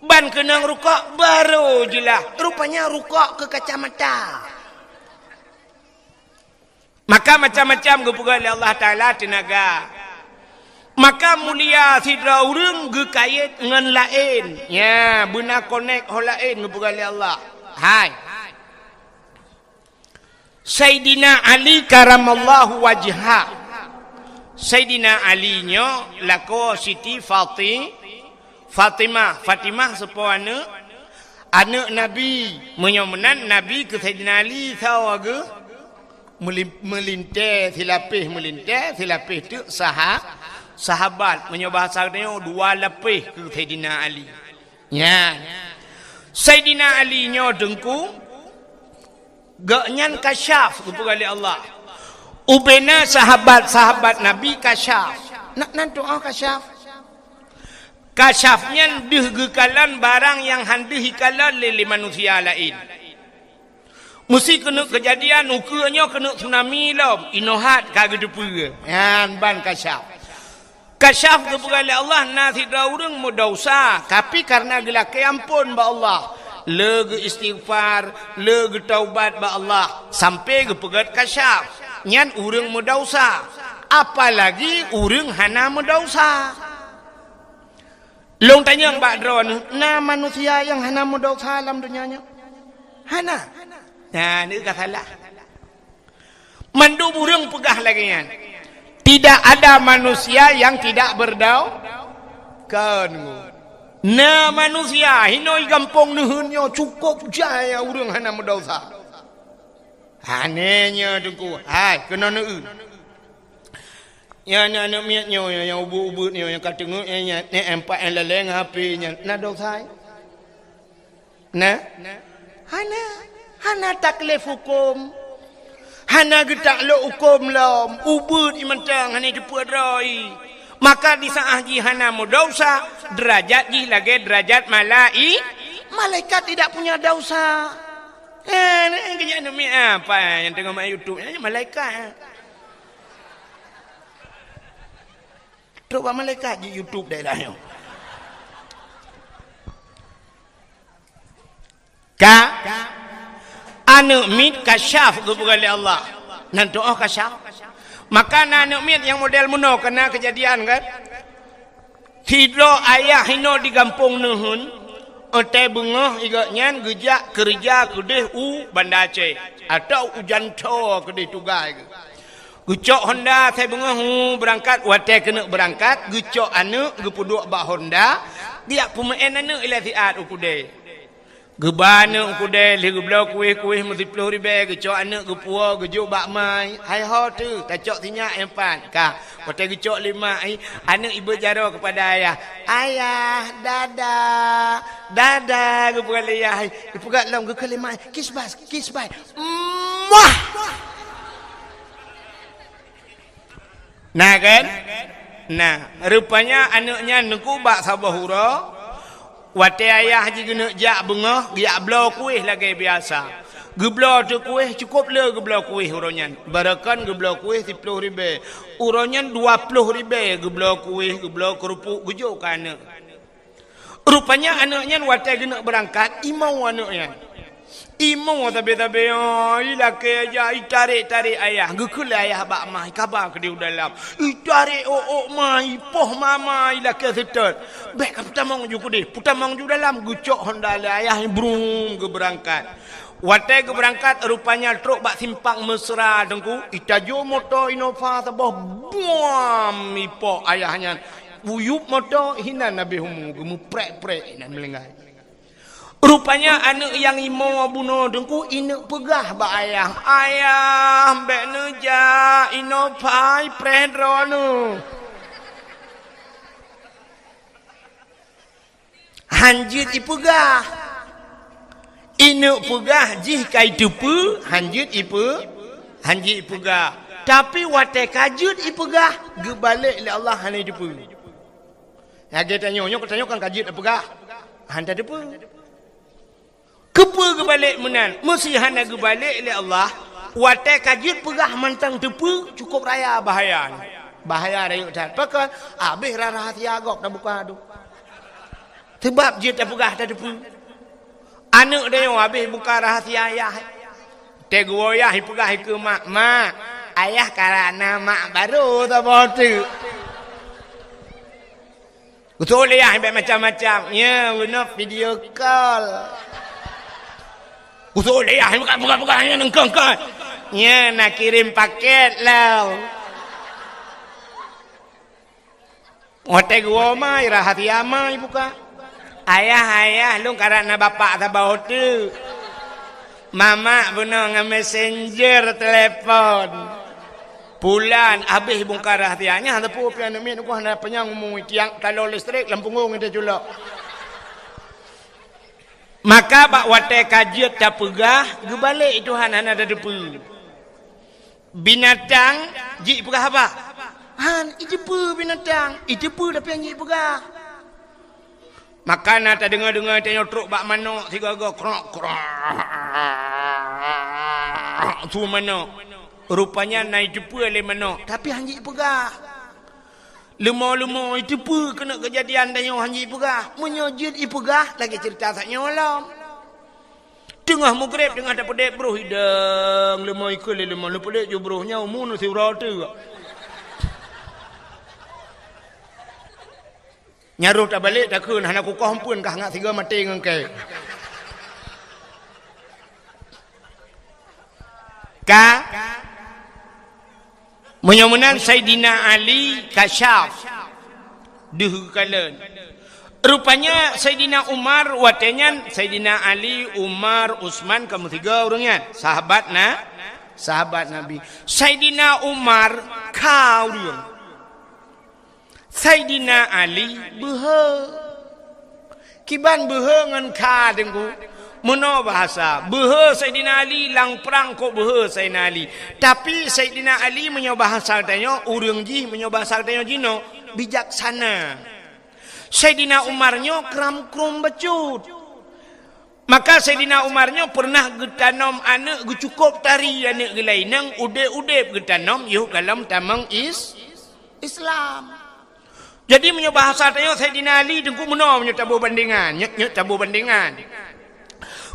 ban kenang rukuk baru jelah rupanya rukuk ke kacamata. Maka macam-macam gepugali Allah Ta'ala tenaga. Maka mulia sidra urang ge kait ngan lain. Ya, beuna connect ho lain gepugali Allah. Hai. Sayyidina Ali karamallahu wajha. Sayyidina Ali nyo lako Siti Fatimah sepuana anak Nabi menyomenan Nabi ke Sayyidina Ali tahu ke melintas silapih tu sahabat menyobahasanya dua lapih ke Sayyidina Ali. Ya. Sayyidina Ali nyo dengku gaknyan kasyaf kepada Allah. Ubena sahabat Nabi kasyaf. Nak doa kasyaf. Kasyafnya dihgekalan barang yang handih kalan lili manusia lain. Mesti kena kejadian ukanya kena tsunami lah. Inohat kagedepu. Yan ban kasyaf. Kasyaf kepada Allah nasi daurang mudausa. Tapi karena gelak ampun ba Allah. Lega istighfar, lega taubat ba Allah. Sampai ke pegat kasyaf. Nyan urang mudausa. Apalagi urang hana mudausa. Long tanya Mbak Dron, nah manusia yang hana mudausa dalam dunianya? Hana. Nah, ini kata salah. Mandu urang pegah lagi kan. Tidak ada manusia yang tidak berdausa. Nah manusia hinoi gampong nuhunnya cukup jaya urang hana mudausa. Hanenya dengku. Hai kena neun. Ya anak miatnya yang ubut-ubut ni yang kata nguknya ni empat yang leleng HP-nya. Nah dosa. Nah. Hana taklif hukum. Hana getak lo hukum lom. Ubut imantang hana depu adrai. Maka di saat hana dosa, derajat ji lagi derajat malaikat tidak punya dosa. Kejap ni apa yang tengok YouTube ni malaikat. Coba malaikat di YouTube dah lah. Anak mit kasyaf kepada Allah. Nanti kasyaf. Maka anak mit yang model muno kena kejadian kan. Hidro ayah hino di kampung nuhun. Otai bengah igaknya gejak kerja kedih Banda Aceh. Atau ujan to kedih tugai ke. Gucok Honda saya bengah berangkat watai kena berangkat gucok anak gepuduk bak Honda dia pemain anak ila siat ukude gebana ukude li geblau kuih mesti 10 ribu gucok anak gepua gujuk bak mai hai ho tu tacok sinyak empat ka watai gucok 5 anak ibu jaro kepada ayah dadah gepua ayah gepua lam gepua 5 kiss bye muah. Nah kan? Nah, rupanya anaknya nengku bak sabahura. Wate ayah je kena jak bengah, giak belau kuih lagi biasa. Geblau tu kuih cukup le geblau kuih uronyan. Barakan geblau kuih 10 ribu. Uronyan 20 ribu geblau kuih, geblau kerupuk gujuk ke anak. Rupanya anaknya wate kena berangkat, imau anaknya. Imau tabe-tabe ilake aja tarik ayah gekul ayah bak mah kabar ke dia dalam tarik mah poh mama ilake setot baik putamang ju kudih putamang ju dalam gucok Honda ayah brum ke berangkat watai ke berangkat rupanya truk bak simpang mesra dengku itajo motor Innova sabah buam ipo ayahnya buyup motor hina nabi humu gemu prek nan melenggai. Rupanya anak yang imau abuno dengku inak pegah ba ayah mbak neja inopai predrono hanjit ipegah inak pegah jih kai tupu hanjit ipegah tapi watai kajut ipegah gebalik le Allah hanai tupu ya kita tanya kan kajut ipegah hanta tupu kepa kebalik menan mesti hana kebalik oleh Allah watai kajut pegah mantang tepu cukup raya bahaya rayuk dah pakai habis rahasia agak dah buka tu sebab dia tak pegah dah tepu anak dia habis buka rahasia ayah tegur ayah pegah ke mak ayah karena mak baru tak tu betul ayah macam-macam ya guna video call Usul dia bukan yang engkau. Ya, nak kirim paket lah. Hotel gua mai rahasia mai buka. Ayah lu karena bapak tabau tu. Mama benar dengan messenger telefon. Bulan habis bongkar rahasianya ada pu pian min ku hendak penyang ngomong tiang kalau listrik lampunggung dia julak. Maka bak wate kajiat tak pegah gebalik Tuhan hana ada depu. Binatang ji pegah apa? Han ijepu binatang, ijepu tapi yang ji pegah. Maka nak dengar-dengar tanya truk bak manok tiga krok. Tu manok. Rupanya naik jepu oleh manok, tapi hanji pegah. Lemah-lemah itu pun kena kejadian tanya hanji pegah. Menyojit ipegah lagi cerita tak nyolong. Tengah maghrib tengah dapat dek bro hidang lemah ikut lemah lupa dek jo bro nya umur si rata. Nyaruh tak balik tak kun hana ku kompun kah ngak tiga mati ngengke. Menyamunan Sayyidina Ali kasyaf duh kalen. Rupanya Sayyidina Umar watenyan Sayyidina Ali, Umar, Utsman kamu tiga orangnya sahabat Nabi. Sayyidina Umar kau dia. Sayyidina Ali behe. Kiban behe ngan ka dengku. Mana bahasa behe Sayyidina Ali lang perang kok behe Sayyidina Ali. Tapi Sayyidina Ali menyoba bahasa tanya urang ji menyoba bahasa tanya jino bijaksana. Sayyidina Umarnya kram-krum becut. Maka Sayyidina Umarnya pernah getanom anak cukup tari anak gelainang ude-ude getanom yuh dalam tamang Islam. Jadi menyoba bahasa tanya Sayyidina Ali dengku mana menyoba bandingan nyet tabu bandingan.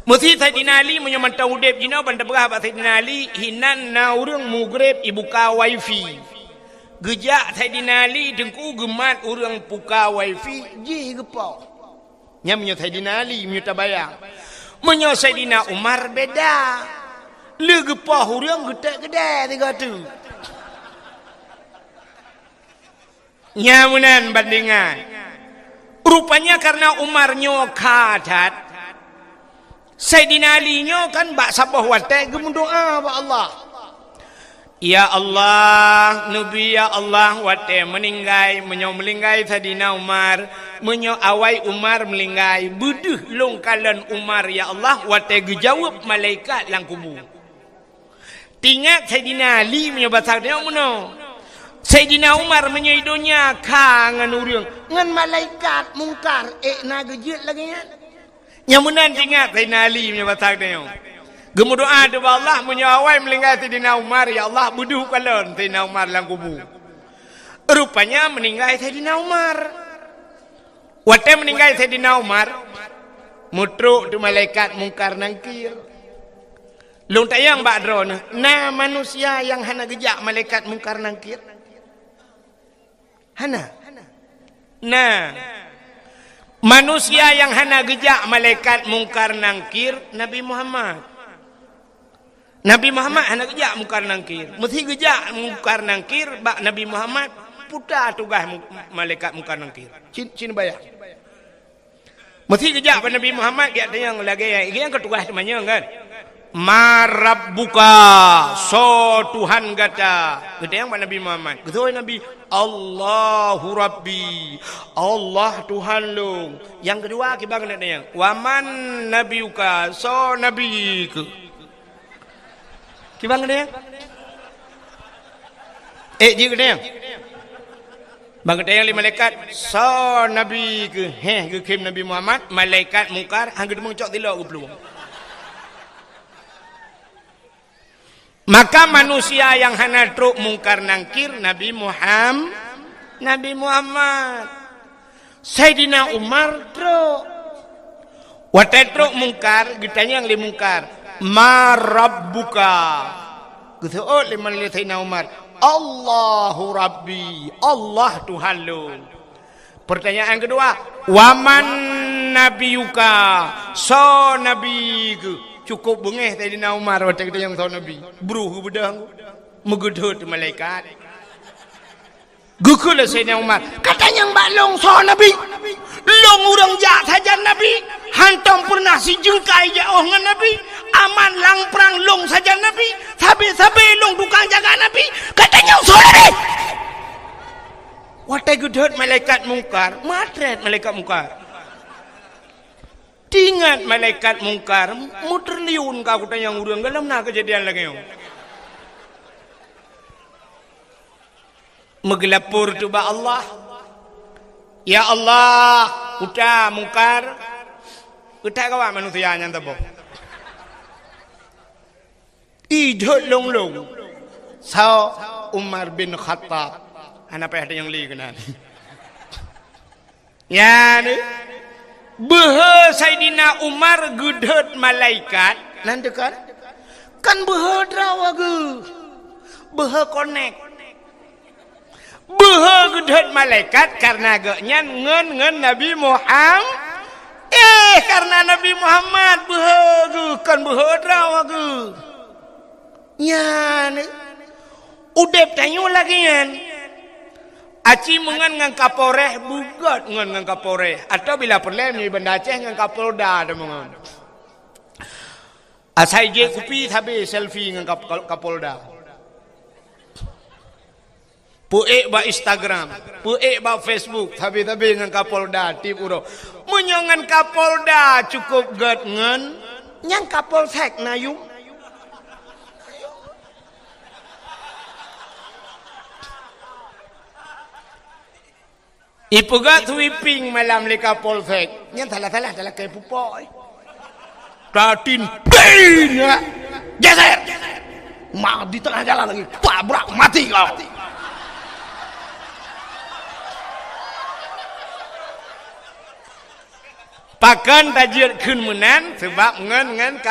Mesti Sayyidina Ali menyamantau udep jina banda berapa Sayyidina Ali hinan na urang mugrib ibuka wifi. Gejak Sayyidina Ali dengku gemat urang buka wifi ji gepau. Nya menyo Sayyidina Ali menyo tabayang. Menyo Sayyidina Umar beda. Le gepau urang gede-gede tiga tu. Nya munan bandingan. Rupanya karena Umarnya kadat Sayyidina Ali-nya kan bak sabah watai gemundoa ba Allah. Ya Allah, Nabi ya Allah watai meninggai meninggai Sayyidina Umar, awai Umar meninggai buduh longkalan Umar ya Allah watai gejawab malaikat lang kubur. Tingat Sayyidina Ali bahasa dia mana? Sayyidina Umar menyaidonya kangen urang ngan malaikat mungkar na gejit lagi nya. Nyamunan ingat Sayyidina Ali punya batak dia. Gemu doa doa Allah menyawai melingkai Sayyidina Umar ya Allah buduh kalon Sayyidina Umar lang kubur. Rupanya meninggal Sayyidina Umar. Wate meninggal Sayyidina Umar mutruk tu malaikat mungkar nangkir. Long tayang bak drone na manusia yang hana gejak malaikat mungkar nangkir. Hana. Nah manusia yang hana gejak malaikat mungkar nangkir Nabi Muhammad. Nabi Muhammad hana gejak mungkar nangkir. Mesti gejak mungkar nangkir bak Nabi Muhammad putar tugas malaikat mungkar nangkir. Cin bayar. Mesti gejak bak Nabi Muhammad dia yang lagi yang ketugas temannya kan. Marabbuka so Tuhan kata. Gede yang bak Nabi Muhammad. Gede Nabi Allahu Rabbi. Allah Tuhan lu. Yang kedua kita kena yang waman nabiuka so nabiku. Kita kena yang ji kena yang bang kena yang malaikat so nabiku. Ke kim Nabi Muhammad malaikat mungkar hang gede mengcok tilak ke peluang. Maka manusia yang hana truk mungkar nangkir Nabi Muhammad. Sayyidina Umar truk. Watai truk mungkar gitanya yang limungkar. Marabbuka. Gitu liman li Sayyidina Umar. Allahu Rabbi. Allah Tuhan lu. Pertanyaan kedua, waman nabiyuka? So nabiku. cukup bengeh Sayyidina Umar waktu kita yang tahu Nabi. Beruh bedang. Megedut malaikat. Gukul Sayyidina Umar. Katanya Mbak Long so Nabi. Long orang jak saja Nabi. Hantam pernah si jengkai jauh dengan Nabi. Aman lang perang long saja Nabi. Sabi-sabi long tukang jaga Nabi. Katanya so Nabi. Watai gedut malaikat mungkar. Matret malaikat mungkar. Tingat malaikat mungkar. Muterliun kau kata yang urang. Dalam nak kejadian lagi yang. Megelapur tu ba Allah. Ya Allah, uta mungkar. Uta kawa manusia yang tabo. Idut long. Sao Umar bin Khattab. Anak apa ada yang li kenal. Ya ni. Behe Sayyidina Umar gedut malaikat. Nanti kan? Kan behe drawa ge. Behe connect. Behe gedut malaikat karena agaknya ngen Nabi Muhammad. Karena Nabi Muhammad behe ge. Kan behe drawa ge. Ya ni. Udep tanya lagi kan. Aci mengan ngan kaporeh bugat ngan kaporeh atau bila perlu ni benda Aceh ngan kapolda ada mengan. Asai je kupi habis selfie ngan kapolda. Puek ba Instagram, puek ba Facebook, habis ngan kapolda tip uro. Menyangan kapolda cukup gat ngan nyang kapolsek nayung. Ipugat sweeping malam leka polsek. Yang salah kayak pupoi. Tatin bina. Geser. Mak di tengah jalan lagi. Tabrak mati kau. Pakan tajir kun menan sebab ngen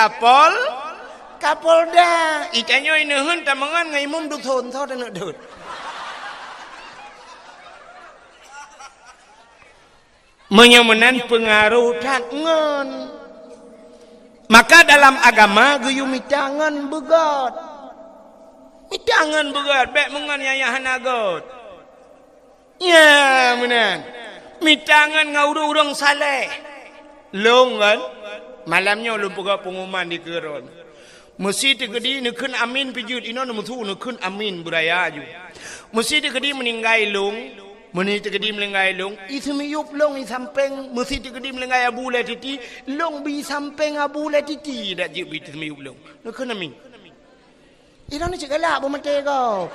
kapolda. Ikannya ini hun tamangan ngai mum duk thon thau dan dut. Menyamanan pengaruh tangan. Maka dalam agama geyu mitangan begat. Mitangan begat. Bek mengan yayahan agot. Ya menan. Mitangan ngau urang saleh. Long kan. Malamnya lu buka pengumuman di keron. Mesti tegedi nekun amin pijut. Ino nemutu nekun amin beraya ju. Mesti tegedi meninggai long. Meni tegedi melenggai long, ismiyup long isampeng, mesti tegedi melenggai abu le titi, long bi sampeng abu le titi, dak jip bi ismiyup long. Nak kena min. Ira ni cakap bo mate kau.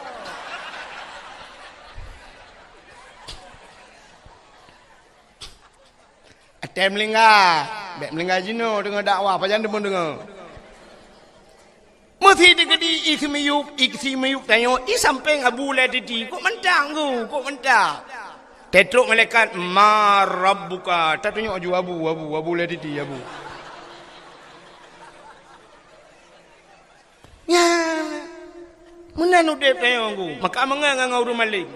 Atem melenggai, bek melenggai jino dengar dakwah, pajan demun dengar. Mesti tegedi ismiyup tanyo isampeng abu le titi, kok mentang ku, kok mentang. Tetruk malaikat ma rabbuka, tak tunjuk aju abu le titi abu. Ya. Menan udep tanyo ku, maka mengan ngau maling.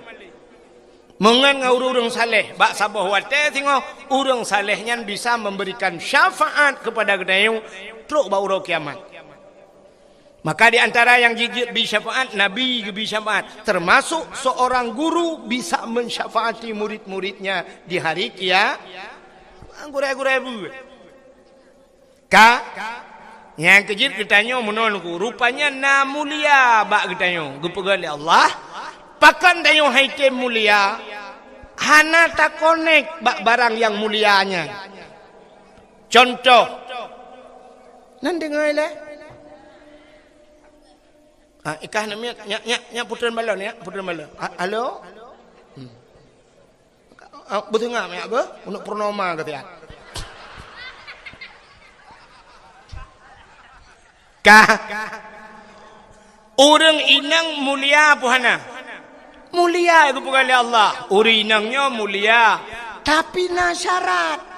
Mengan ngau urang saleh, bak sabah wate tengok urang salehnya bisa memberikan syafaat kepada gedayu truk ba urang kiamat. Maka di antara yang gigit bi syafaat, Nabi bi syafaat. Termasuk seorang guru bisa mensyafaati murid-muridnya di hari kiamat. Gurai-gurai bu. Yang kejit ketanya menolku. Rupanya na mulia bak ketanya. Gupegali Allah. Pakan tayo haitem mulia. Hana tak connect bak barang yang mulianya. Contoh. Nanti ngailah. Ikah namanya nya putran balon ya, putran balon. Halo? Betul enggak ya, Be? Untuk purnama katanya. Orang inang mulia puhana. Mulia itu bukan oleh Allah. Orang inangnya mulia, tapi na syarat.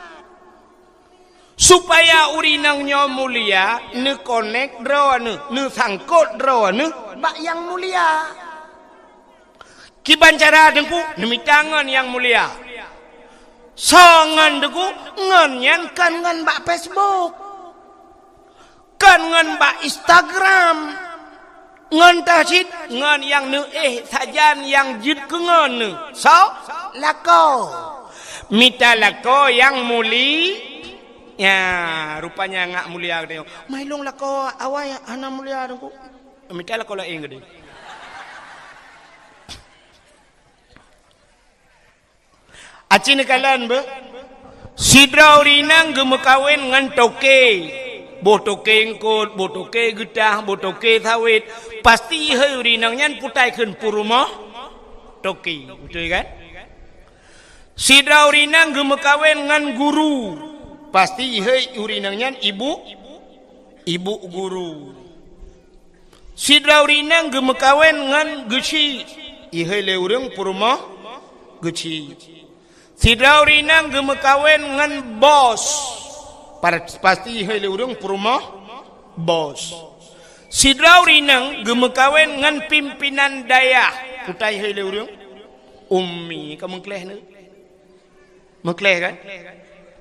Supaya urinangnya mulia, ne connect draw ne sangkut draw ne bak yang mulia. Kiban cara dengku demi tangan yang mulia. Songan dengku ngenyan kan ngan bak Facebook. pekan ngan ba Instagram ngan tahsid ngan yang nu sajan yang jid ke ngan nu so lako mita lako yang muli ya rupanya ngak mulia gede mailong lako awai ana mulia dengku mita lako lain gede acin kalan be sidra urinang gemekawin ngan toke botoke engkot botoke getah botoke sawit pasti he urinang nyan putai keun purumah toki betul kan sidra urinang gemekawin ngan guru pasti he urinang nyan ibu guru sidra urinang gemekawin ngan geci ihe le urang purumah geci sidra urinang gemekawin ngan bos pasti hele urang purumah bos sidra urinang gemekawin ngan pimpinan daya putai hele urang ummi kamu kleh ne mekleh kan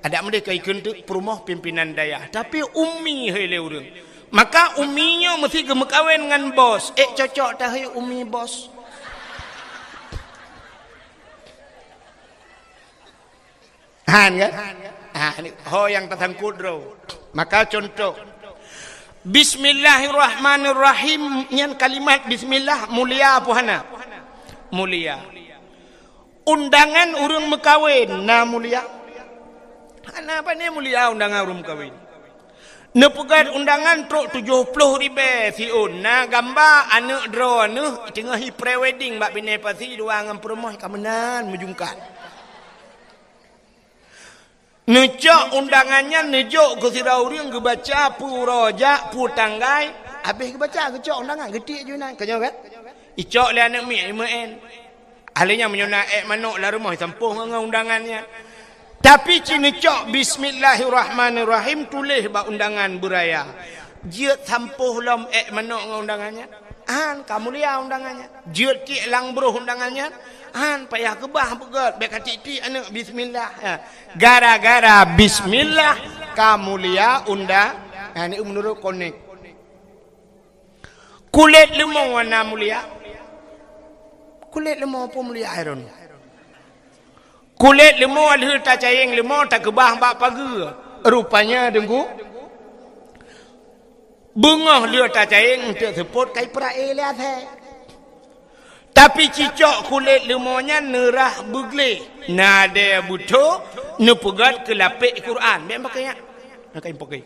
ada mereka ikut tu purumah pimpinan daya tapi ummi hele urang maka umminya mesti gemekawin ngan bos cocok dah he ummi bos han kan ini ho yang tersangkut bro maka contoh Bismillahirrahmanirrahim nyan kalimat bismillah mulia apa hana mulia undangan urang mekawin na mulia hana apa ni mulia undangan urang mekawin nepegat undangan truk 70 ribu siun na gambar anak draw anu tengah pre-wedding bak bini pasi dua ngam perempuan kamenan mejungkat nejok undangannya nejok ke sirauriang ke baca puroja putanggai habis ke baca ke cok undangan gedik je nak kau kan icok le anak mi imen ahlinya menyona manuk la rumah sampuh dengan undangannya tapi cini cok bismillahirrahmanirrahim tulis ba undangan beraya jiat sampuh lom manuk dengan undangannya kamu lihat undangannya jiat ki lang bro undangannya payah kebah pegat baik hati anak bismillah gara-gara bismillah kamu lihat undang ini menurut konek kulit lemong warna mulia kulit lemong apa mulia iron kulit lemong alih tak cayeng lemong tak kebah bak pagi rupanya dengku bengah dia tak cayeng untuk sebut kai perae lihat tapi cicok kulit lemonya nerah bugle nade buto nepegat ke lapik Quran biar pakainya kain pakai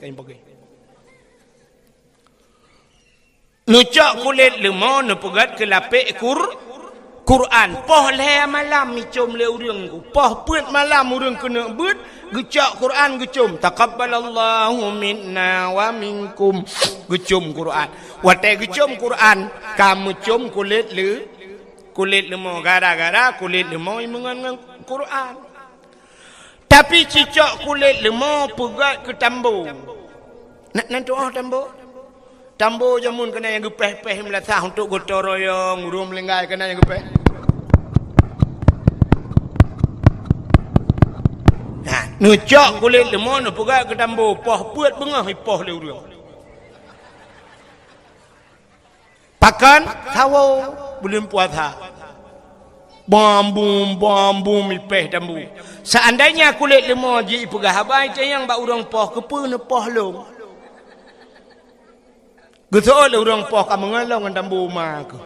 nucok kulit lemo nepegat ke lapik Quran poh le malam micom le urang poh put malam urang kena but gecak Quran gecum taqabbalallahu minna wa minkum gecum Quran watai gecum Quran kamu cum kulit lemah gara-gara kulit lemah mengenang Quran tapi cicak kulit lemah pegat ke tambo nak doa tambo jamun kena yang gepeh-peh melasah untuk gotong royong urung melenggai kena yang gepeh nucak kulit lemah nak pegat ke tambo poh puat bengah poh le urang pakan tawo belum puasa bambu mipeh tambu seandainya kulit lemah ji pegah habai yang bak urang poh kepe ne poh long gesol urang poh ka mengalong ngan tambu ma ke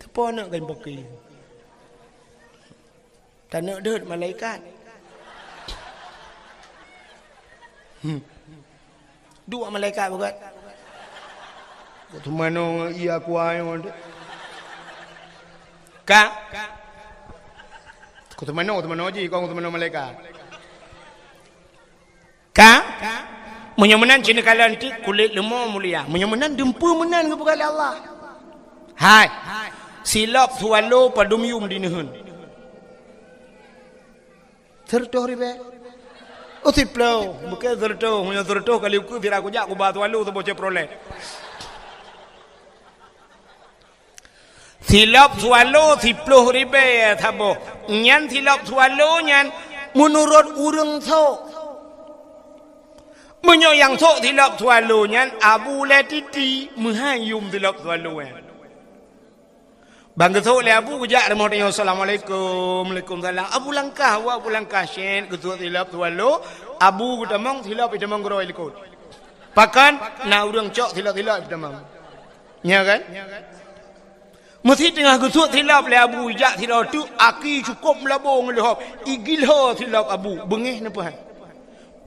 tepo nak kan poki tak nak deut malaikat dua malaikat bukan tu mana ia kuai orang ka kau tu mana je kau tu mana malaikat ka menyemenan cina kalian ti kulit lemah mulia menyemenan dempu menan kepada Allah hai silap sualo padum yum dinehun tertoh ribe otiplo bukan tertoh kali ku tira ku jak ku batu alu tu bocah proleh silap sualo 10 ribu thabo nyan silap sualo nyan menurut urang so Menyo yang tok tilap tualunya Abu Latiti menghayum tilap tualunya. Bang tok le Abu kejak remah tanya assalamualaikum, waalaikumsalam. Abu langkah wa Abu langkah syen ketua tilap tualu. Abu kutamang tilap itamang goro ilikut. Pakan na urang cok tilap itamang. Ya kan? Mesti tengah ketua tilap le Abu jak tilap tu aki cukup melabung lehop. Igilho tilap Abu bengih napa?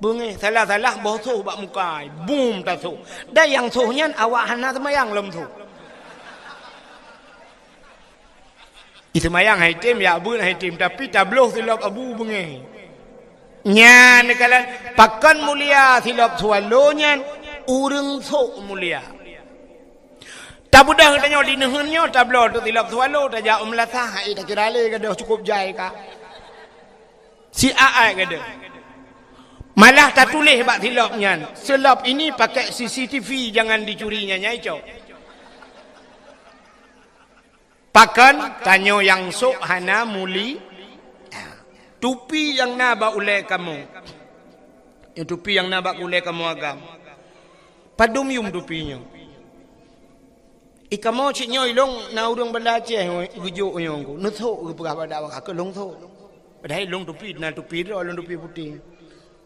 Bengih salah-salah bosoh bak mukai. Boom tak soh. Dah yang sohnya awak hana semayang lem soh. Itu semayang hai tim ya Abu hai tim tapi tabloh silap Abu bengih. Nya nekalan pakan mulia silap sualonya urang soh mulia. Tak budah tanya di nehunnya tabloh tu silap sualo tak ja umlatah ai tak kira le gadah cukup jai ka. Si ai gadah. Malah tak tulis bak silapnya. Silap ini pakai CCTV jangan dicurinya nyai cok. Pakan tanyo yang sok hana muli. Tupi yang nabak ulai kamu. Yang tupi yang nabak ulai kamu agam. Padum yum tupinya. Ikamo cik nyoy long na urang belajar gujuk nyongku. Nuthok ke pegah pada awak ke long thok. Padahal long tupi na tupi ro long tupi putih.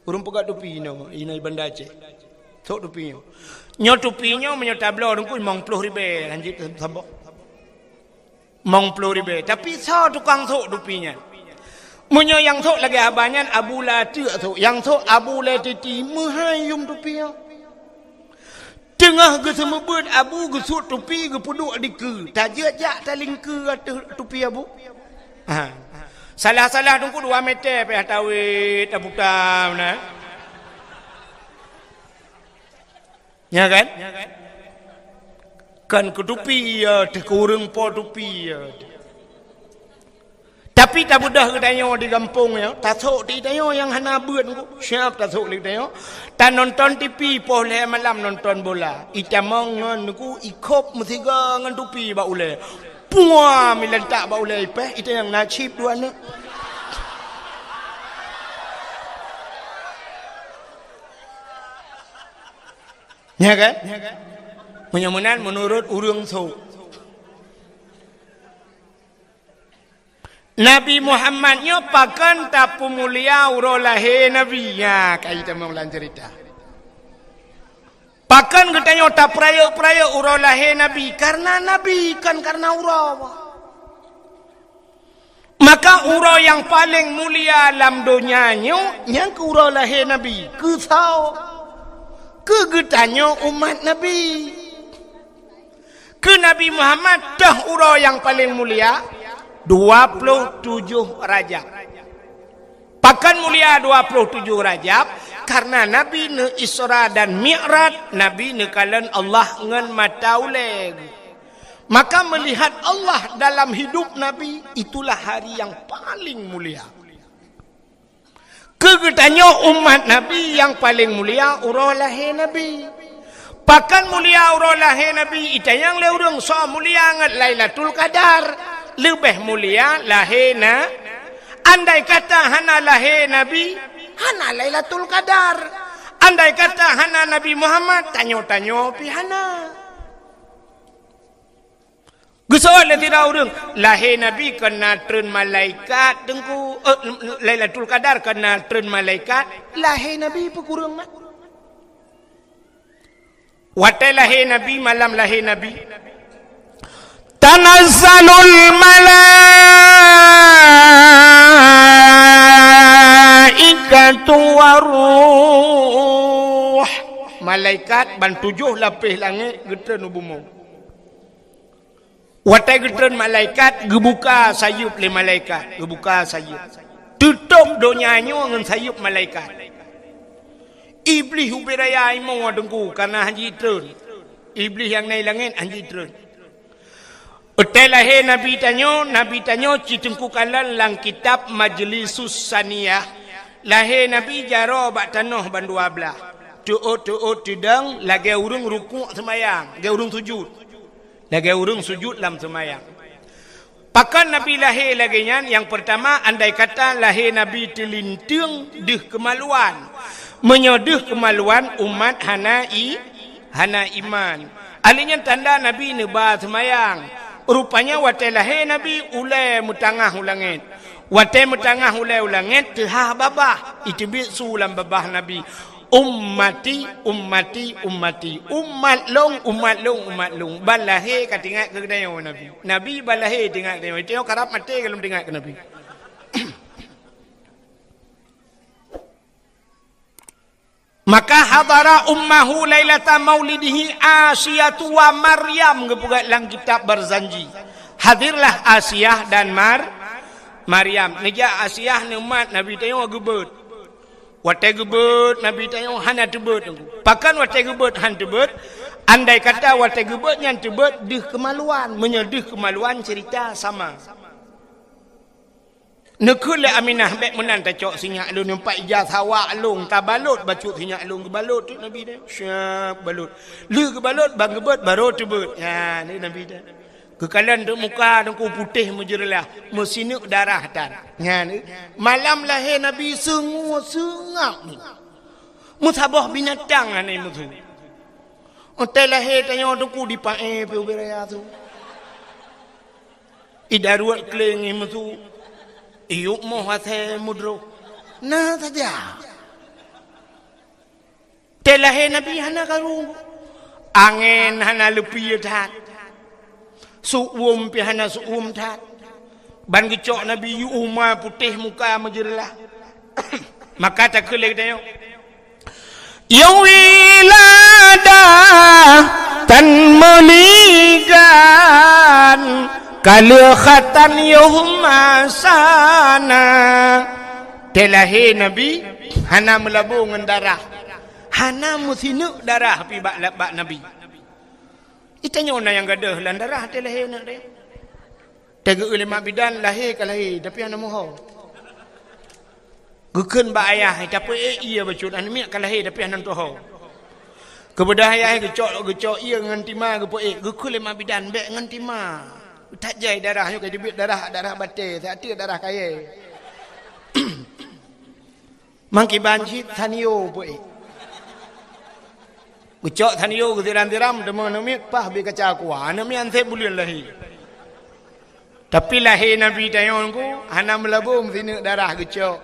Urung pegat tupi no inai banda Aceh. Tok tupinya. Nyo tupinya menyo tablo urung ku 50,000 lanjut sambok. 50,000 tapi sa tukang tok tupinya. Menyo yang tok lagi abanyan Abu Lati tok. Yang tok Abu Lati menghayum tupinya. Tengah ke semebut Abu gesut tupi ke puduk di ke. Tajak taling ke tupi Abu. Ha. Salah-salah tunggu 2 meter peh tawit tabutam nah. Ya kan? Kan ketupi ya kurang po tupi ya. Tapi tak mudah kedayo di kampung ya. Tak sok di dayo yang hana beut ku. Siap tak sok di dayo. Tak nonton TV boleh malam nonton bola. Itamang ngan ku ikop mesti ngan tupi ba ule. Puah milentak ba ule ipeh itu yang nasib dua ni. Ya kan? Menyamunan menurut urang sok. Nabi Muhammad nyo pakan tapu mulia urolahe Nabi ya kaita maulan cerita. Pakan katanya tak peraya urolahe Nabi karena Nabi kan karena uraw. Maka uraw yang paling mulia dalam dunia nyo yang ke urolahe Nabi kesau kegetanyo umat Nabi. Ke Nabi Muhammad dah uraw yang paling mulia 27 Rajab. Pakan mulia 27 Rajab karena Nabi ne Isra dan Mi'raj, Nabi ne kalan Allah ngan matauleg. Maka melihat Allah dalam hidup Nabi itulah hari yang paling mulia. Kegetanyo umat Nabi yang paling mulia urolahe Nabi. Pakan mulia urolahe Nabi itayang le urang so mulia ngat Lailatul Qadar. Lebih mulia lahena. Andai kata hana lahe Nabi, hana Lailatul Qadar. Andai kata hana Nabi Muhammad, tanyo-tanyo pi hana. Gusoal le tidak urang lahe Nabi kena tren malaikat dengku Lailatul Qadar kena tren malaikat, lahe Nabi pekurang mat. Watai lahe Nabi malam lahe Nabi. Tanazzalul malaikatu waruh. Malaikat ban 7 lapis langit getren bumi. Watai getren malaikat gebuka sayup le malaikat, gebuka sayup. Tutup donyanya dengan sayup malaikat. Iblis ubiraya imo dengku karena haji tren. Iblis yang naik langit haji tren. Utailah Nabi tanyo citengku kalan lang kitab Majlisus Saniyah. Lahir Nabi jaro bak tanah ban 12. Tuut tidang lagi urung rukuk semayang, lagi urung sujud. Lagi urung sujud dalam semayang. Pakan Nabi lahir lagi yang pertama andai kata lahir Nabi telintung dih kemaluan. menyodeh kemaluan umat hana iman. Alinya tanda Nabi neba semayang. Rupanya watai lahir Nabi ulai mutangah ulangit. Watai mutangah ulai ulangit tehah babah. Itu sulam babah Nabi. Ummati, ummati, ummati. Umat long, umat long, umat long. Balahir kat ingat ke dayo Nabi. Nabi balahir ingat dayo. Itu karap mati kalau ingat ke Nabi. Maka hadara ummahu lailata maulidihi Asiyatu wa Maryam kepugat dalam kitab berzanji. Hadirlah Asiyah dan Maryam. Nija Asiyah ni umat Nabi tayo gebet. Watai gebet Nabi tayo hana tebet. Pakan watai gebet han tebet. Andai kata watai gebet yang tebet dih kemaluan, menyedih kemaluan cerita sama. Nekule Aminah bek menan ta cok sinyak lu nampak ijaz hawa long tabalut bacut sinyak long ke balut tu Nabi dia syap balut lu ke balut bang gebet baru tebet ya ni Nabi dia kekalan tu muka dengku putih menjeralah mesinuk darah tan ya ni malam lahir Nabi sengak ni musabah binatang ni mutu hotel lahir tanya dengku di pae pe beraya tu idaruat keleng mutu Iyuk mo hati mudro. Nah saja. Telahe Nabi hana karung. Angin hana lepi tat. Suum pi hana suum tat. Ban gecok Nabi yu umma putih muka majerlah. Maka tak kelek tayo. Yawilada tan meligan Kalikhatan yuhma sana. Telahi Nabi hana melabung dengan darah. Hana musinuk darah pi bak Nabi. Itanya ona yang gadah lan darah telahi nak dia. Tega ulama bidan lahir ke lahir tapi hana moho. Gukeun ba ayah tapi iya bacut an mi ka lahir tapi hana toho. Kebedah ayah gecok iya ngan timah gepo gukul ulama bidan bek ngan timah. Tak jai darah you kaya dibit darah batil tak ada darah kaya mangki banjit thanio poi gecok thanio gediram-diram demo namit pah be kaca kuah nami ante bulian lahi tapi lahir Nabi tayon ku hana melabung sini darah gecok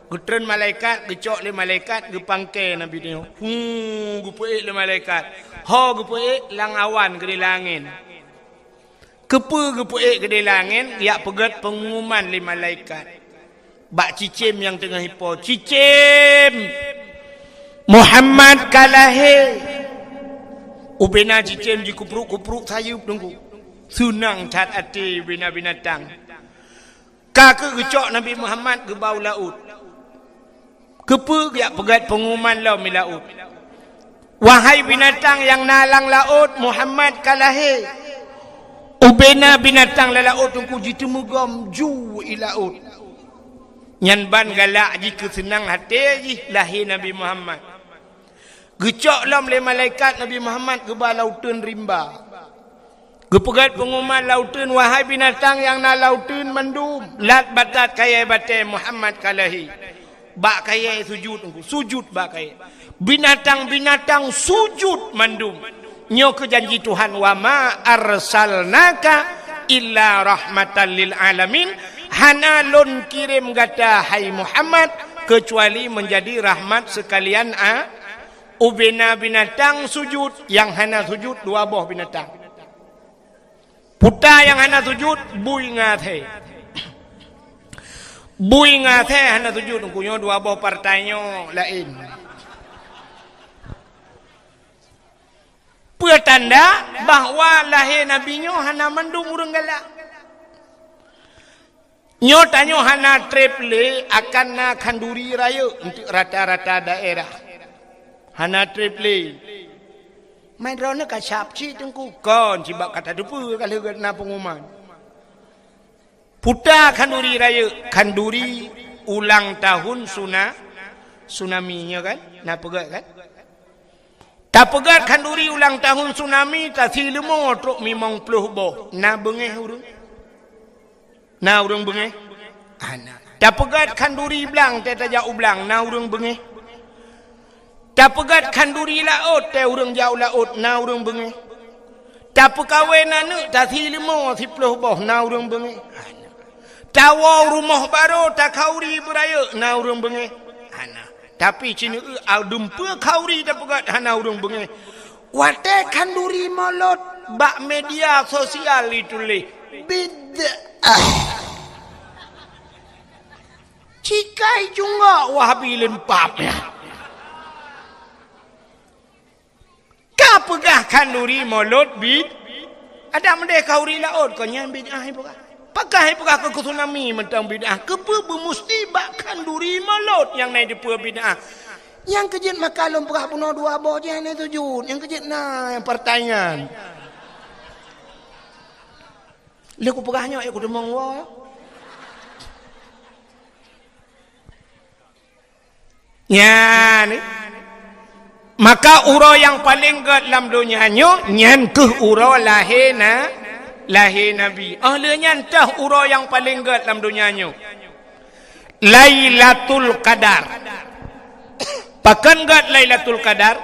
gutren malaikat gecok le malaikat gepangke Nabi tayo gupoi le malaikat ho gupoi lang awan ke langit Kepu-kepu ke langit, dia pegat pengumuman li malaikat. Bak cicim yang tengah hipo. Cicim! Muhammad kalahe. Ubena cicim ji kupruk-kupruk sayup tunggu. Sunang cat hati bina binatang. Kakak gecok Nabi Muhammad ke bau laut. Kepu dia pegat pengumuman lau mi laut. Wahai binatang yang nalang laut, Muhammad kalahe. Ubena binatang lalaut tungku jitemu gom ju ilaut. Nyan ban galak jika senang hati ji lahir Nabi Muhammad. Gecok lam le malaikat Nabi Muhammad ke lautan rimba. Gepegat pengumuman lautan wahai binatang yang na lautan mendum. Lat batat kaya batai Muhammad kalahi. Bak kaya sujud tungku sujud bak kaya. Binatang-binatang sujud mendum. Nyo ke janji Tuhan wa ma arsalnaka illa rahmatan lil alamin hana lun kirim gata hai Muhammad kecuali menjadi rahmat sekalian ubena binatang sujud yang hana sujud dua buah binatang puta yang hana sujud bui ngathe hana sujud kunyo dua buah partainya lain petanda bahawa lahir Nabi nyo hana mendung urang galak. Nyo tanyo hana triple akan na kanduri raya untuk rata-rata daerah. Hana triple. Main rona ka syapci tengku kon cibak kata depu kalau na pengumuman. Puta kanduri raya, kanduri ulang tahun tsunami nya kan? Na pegat kan? Tak pegat kanduri ulang tahun tsunami tak silemo truk mimong puluh boh. Na bengeh urang. Na urang bengeh. Tak pegat kanduri belang teta ja ublang na urang bengeh. Tak pegat kanduri laut, tak urang jauh laut, na urang bengi. Tak pekawin anak, tak si 50 boh, na urang bengi. Tawa rumah baru, tak kauri beraya, na urang bengi. Tapi cina aldumpa kauri tak pegat, na urang bengi. Wate kanduri molot, bak media sosial ditulis. Bid'ah. Cikai juga wahabi lempapnya. Pegah kanduri molot bid ada mendek kauri laut kau nyan bid'ah pegah pakai pegah ke tsunami mentang bid'ah kepe bermusti bak kanduri molot yang naik depa bid'ah yang kejit makalum pegah puno dua boh jangan itu jun yang kejit nah yang pertanyaan leku pegahnya aku demong wa ya ni. Maka uro yang paling gad dalam dunia nyan ke uro lahir Nabi. Ahli nyan tah uro yang paling gad dalam dunia Lailatul Qadar. Pakan gad Lailatul Qadar.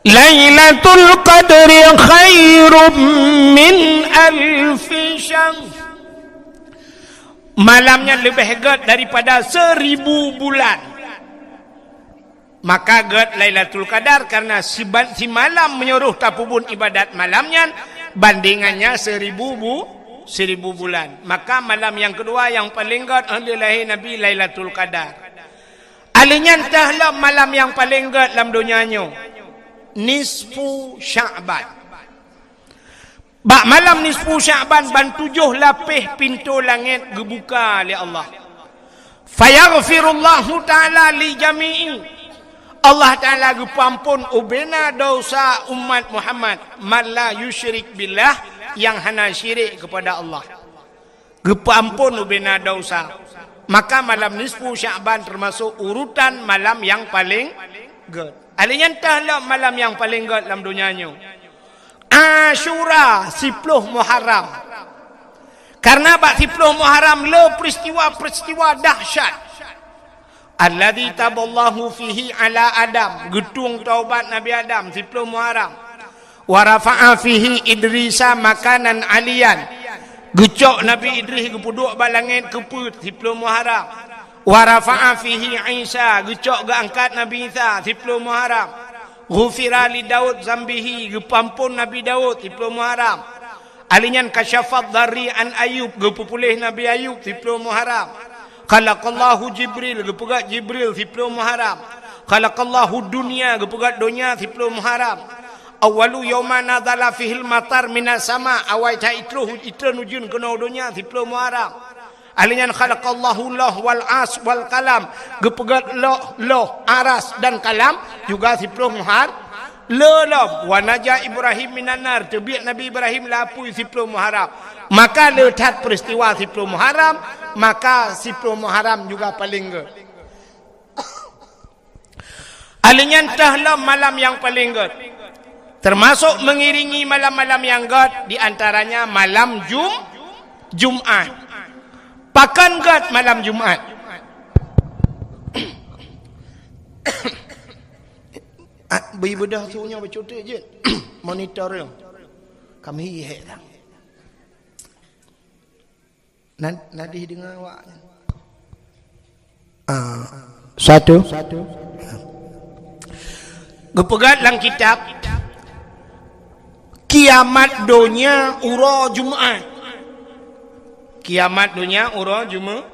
Lailatul Qadri khairum min alfi syahr. Malamnya lebih gad daripada 1000 bulan. Maka gad Lailatul Qadar karena si malam menyuruh tapubun ibadat malamnya bandingannya 1000 bulan. Maka malam yang kedua yang paling gad adalah Nabi Lailatul Qadar. Alinya entahlah malam yang paling gad dalam dunianya. Nisfu Sya'ban. Bak malam nisfu Sya'ban ban 7 lapis pintu langit dibuka oleh Allah. Fayaghfirullahu ta'ala li jami'i. Allah Ta'ala gepampun ubena dosa umat Muhammad man la yusyrik billah yang hana syirik kepada Allah. Gepampun ubena dosa. Maka malam nisfu Sya'ban termasuk urutan malam yang paling gad. Alinya entahlah malam yang paling gad dalam dunianya. Asyura 10 Muharram. Karena bak 10 Muharram le peristiwa dahsyat. Alladzi taballahu fihi ala Adam, getung taubat Nabi Adam 10 Muharram. Wa rafa'a fihi Idrisa makanan aliyan. Gecok Nabi Idris gepuduk bak langit keput 10 Muharram. Wa rafa'a fihi Isa, gecok geangkat Nabi Isa 10 Muharram. Ghufira li Daud zambihi, gepampun Nabi Daud 10 Muharram. Alinyan kasyafat dharri an Ayub, gepupulih Nabi Ayub 10 Muharram. Khalaqallahu Jibril, gepegat Jibril 10 Muharram. Khalaqallahu dunia, gepegat dunia 10 Muharram. Awalu yawma nazala fihil matar minas sama, awai ta itruh nujun kena dunia 10 Muharram. Alinya khalaqallahu lah wal as wal kalam, gepegat loh aras dan kalam juga 10 Muharram. Lelam wa naja Ibrahim minanar, terbiak Nabi Ibrahim lapui 10 Muharram. Maka letak peristiwa 10 Muharram, maka 10 Muharram juga paling gad. Alinya entahlah malam yang paling gad. Termasuk mengiringi malam-malam yang gad, di antaranya malam Jumat. Pakan gad malam Jumat. Beri bedah suruhnya bercutik je. Monitor dia. Kami hihek lah. Nadih dengar awak. Satu. Gepegat dalam kitab Kiamat Dunia Ura Jumaat. Kiamat Dunia Ura Jumaat.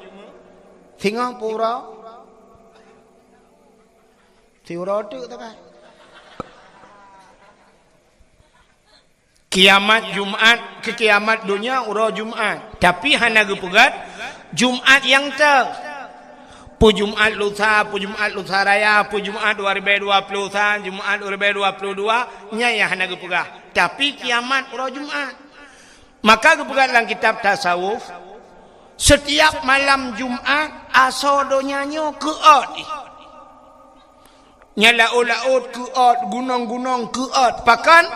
Tengah pura. Tiura tu tak kan? Kiamat Jumaat ke kiamat dunia ura Jumaat. Tapi hana gepegat Jumaat yang pu Jumaat lusa, pu Jumaat lusa raya, pu Jumaat 2020, Jumaat 2022 nya yang hana gepegah. Tapi kiamat ura Jumaat. Maka gepegat dalam kitab tasawuf setiap malam Jumaat aso donyanya keot. Nya laut keot, gunung-gunung keot. Pakan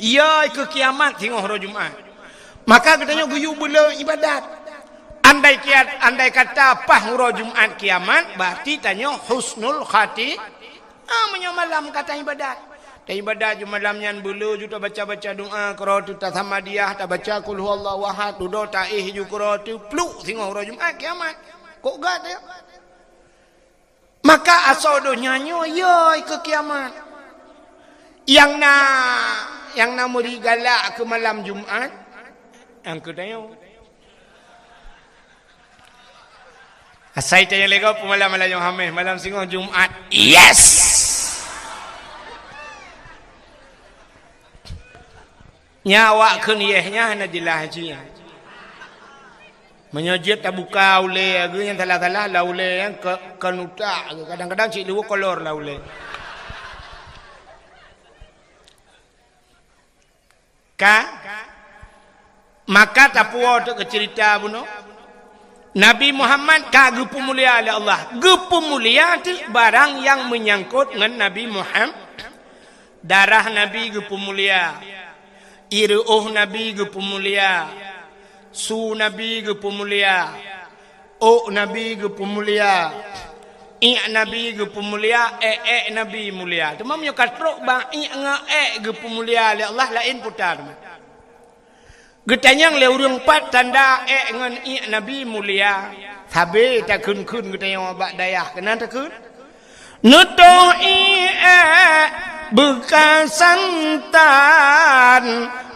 Yai ke kiamat tengok hari Jumaat. Maka katanya guyu bela ibadat. Andai kia andai kata apa huruf Jumat kiamat, berarti tanya husnul khati. Menyo malam kata ibadat. Dan ibadat ju malam nyan bulu ju baca-baca doa qiraatu tasamadiyah, ta baca qul huwallahu ahad, tu do taih ju qiraatu pluk singo huruf Jumat kiamat. Kok gad ya? Maka asal do nyanyo yo ke kiamat. Yang na muri galak ke malam Jumat, yang kedanya asai tanya lego malam Jumat, malam singo Jumat. Yes. Nyawa keniyahnya hana dilahji. Menyojit tak buka ule age yang salah-salah la ule yang kenuta kadang-kadang cik lu kolor la ule. Maka tak puas tu cerita buno. Nabi Muhammad ka gepu mulia oleh Allah. Gepu mulia tu barang yang menyangkut dengan Nabi Muhammad. Darah Nabi gepu mulia. Iruh Nabi gepu mulia. Su Nabi gepu mulia. O Nabi gepu mulia. Nabi gepu mulia. Nabi mulia. Cuma punya katrok bang nga gepu mulia oleh Allah lain putar. Getanyang le urang pat tanda ngan Nabi mulia. Sabe tak kun getanyang bak dayah kena tak kun. Nuto bekas santan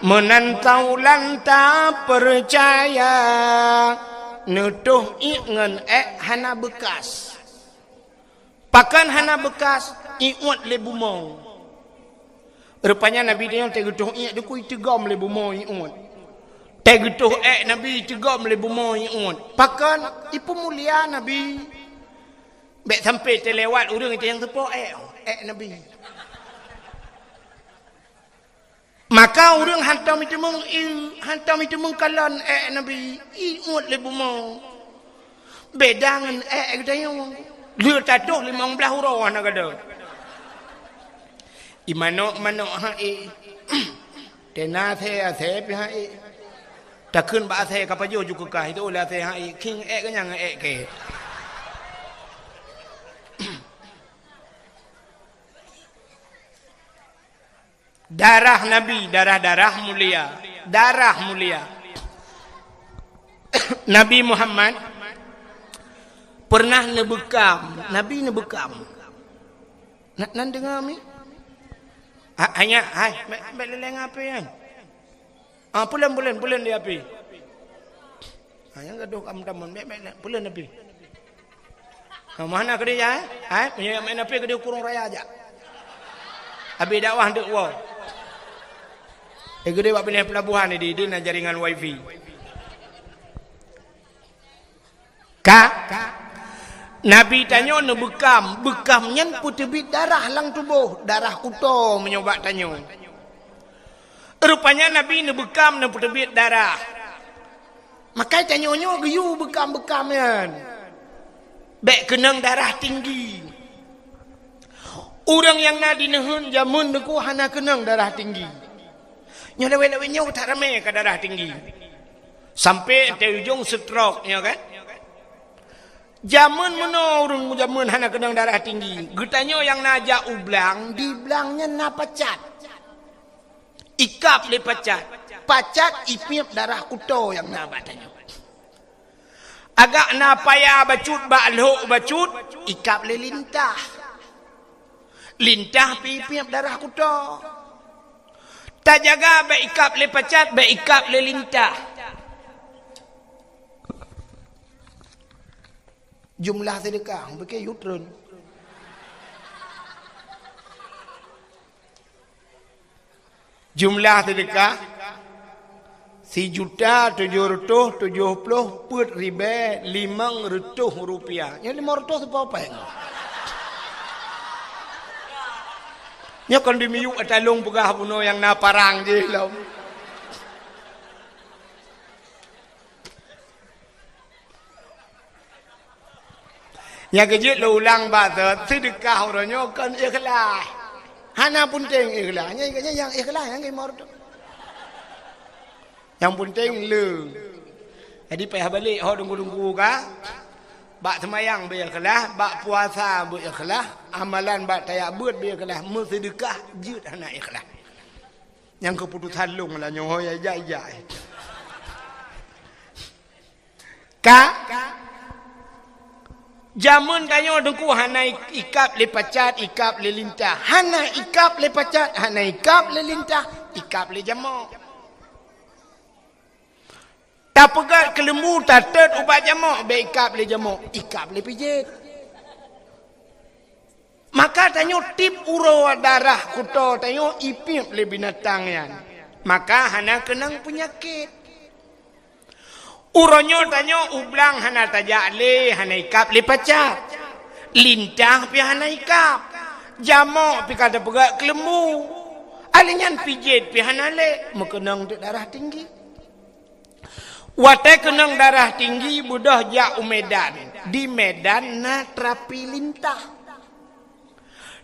menantau lanta percaya. Nutuh ngan hana bekas. Pakan hana bekas iuat le bumong. Rupanya Nabi dia tegutuh dia kui tegam le bumong iuat. Tegutuh Nabi tegam le bumong iuat. Pakan ipu mulia Nabi. Bek sampai terlewat urang itu yang tepo Nabi. Maka urang hantam itu mengkalan Nabi iuat le bumong. Beda dengan katanya dia tatuh 15 huruf nak ada. Imano tena the pihak takun ba the kapajo juga kah itu ulah the king ke yang ke. Darah Nabi, darah mulia. Nabi Muhammad pernah nebekam. Nabi nebekam. Nak dengar mi? Hanya beleng apa yan? Pulen dia api. Hanya gaduh kam-taman pulen api. Mana ke dia? Main api ke dia kurung raya aja. Abi dakwah dek wa. Gede buat pindah pelabuhan ni dia nak jaringan wifi. Nabi tanya nak bekam nyen putebit darah lang tubuh, darah kuto menyoba tanya. Rupanya Nabi nak bekam nak putebit darah. Maka tanya-nya geyu bekam yan. Bek kenang darah tinggi. Orang yang nak dinehun jamun deku hana kenang darah tinggi. Nya lewe-lewe nya tak ramai ke darah tinggi. Sampai te ujung stroke nya kan. Jamun mana orang jamun hana kenang darah tinggi. Getanya yang najak ublang, di blangnya na pacat. Ikap le pacat. Pacat ipip darah kuto yang na batanya. Agak na payah bacut bakluk bacut, ikap le lintah. Lintah pipip darah kuto. Tak jaga baik ikap le pacat, baik ikap le lintah. Jumlah sedekah pakai yutron. Jumlah sedekah 1.770.000 put ribe 500 rupiah. Yang 500 apa yang? Nya kon dimiyu atalong pegah puno yang na parang je law. Yang kejut lo ulang bahasa sedekah orangnya kan ikhlas. Hana penting ikhlas. Yang ikhlas yang gemar tu. Yang penting le. Jadi payah balik ho dunggu-dunggu ka. Bak semayang biar kelah, bak puasa biar kelah, amalan bak tayak buat biar kelah, bersedekah jut anak ikhlas. Yang keputusan lung lah nyoh ya jai. Ka jamun tanyo dengku hana ikap le pacat, ikap le lintah. Hana ikap le pacat, hana ikap le lintah, ikap le jamak. Tak pegat ke lembu, tak tet ubat jamak, be ikap le jamak, ikap le pijit. Maka tanyo tip uro darah kuto tanyo ipip le binatang yan. Maka hana kenang penyakit. Uronyo tanyo ublang hana tajak le, hana ikap le pacat. Lintah pi hana ikap. Jamak pi kata pegat ke lembu. Alinyan pijit pi hana le, mekenang tu darah tinggi. Watai kenang darah tinggi budah jak Medan. Di Medan na terapi lintah.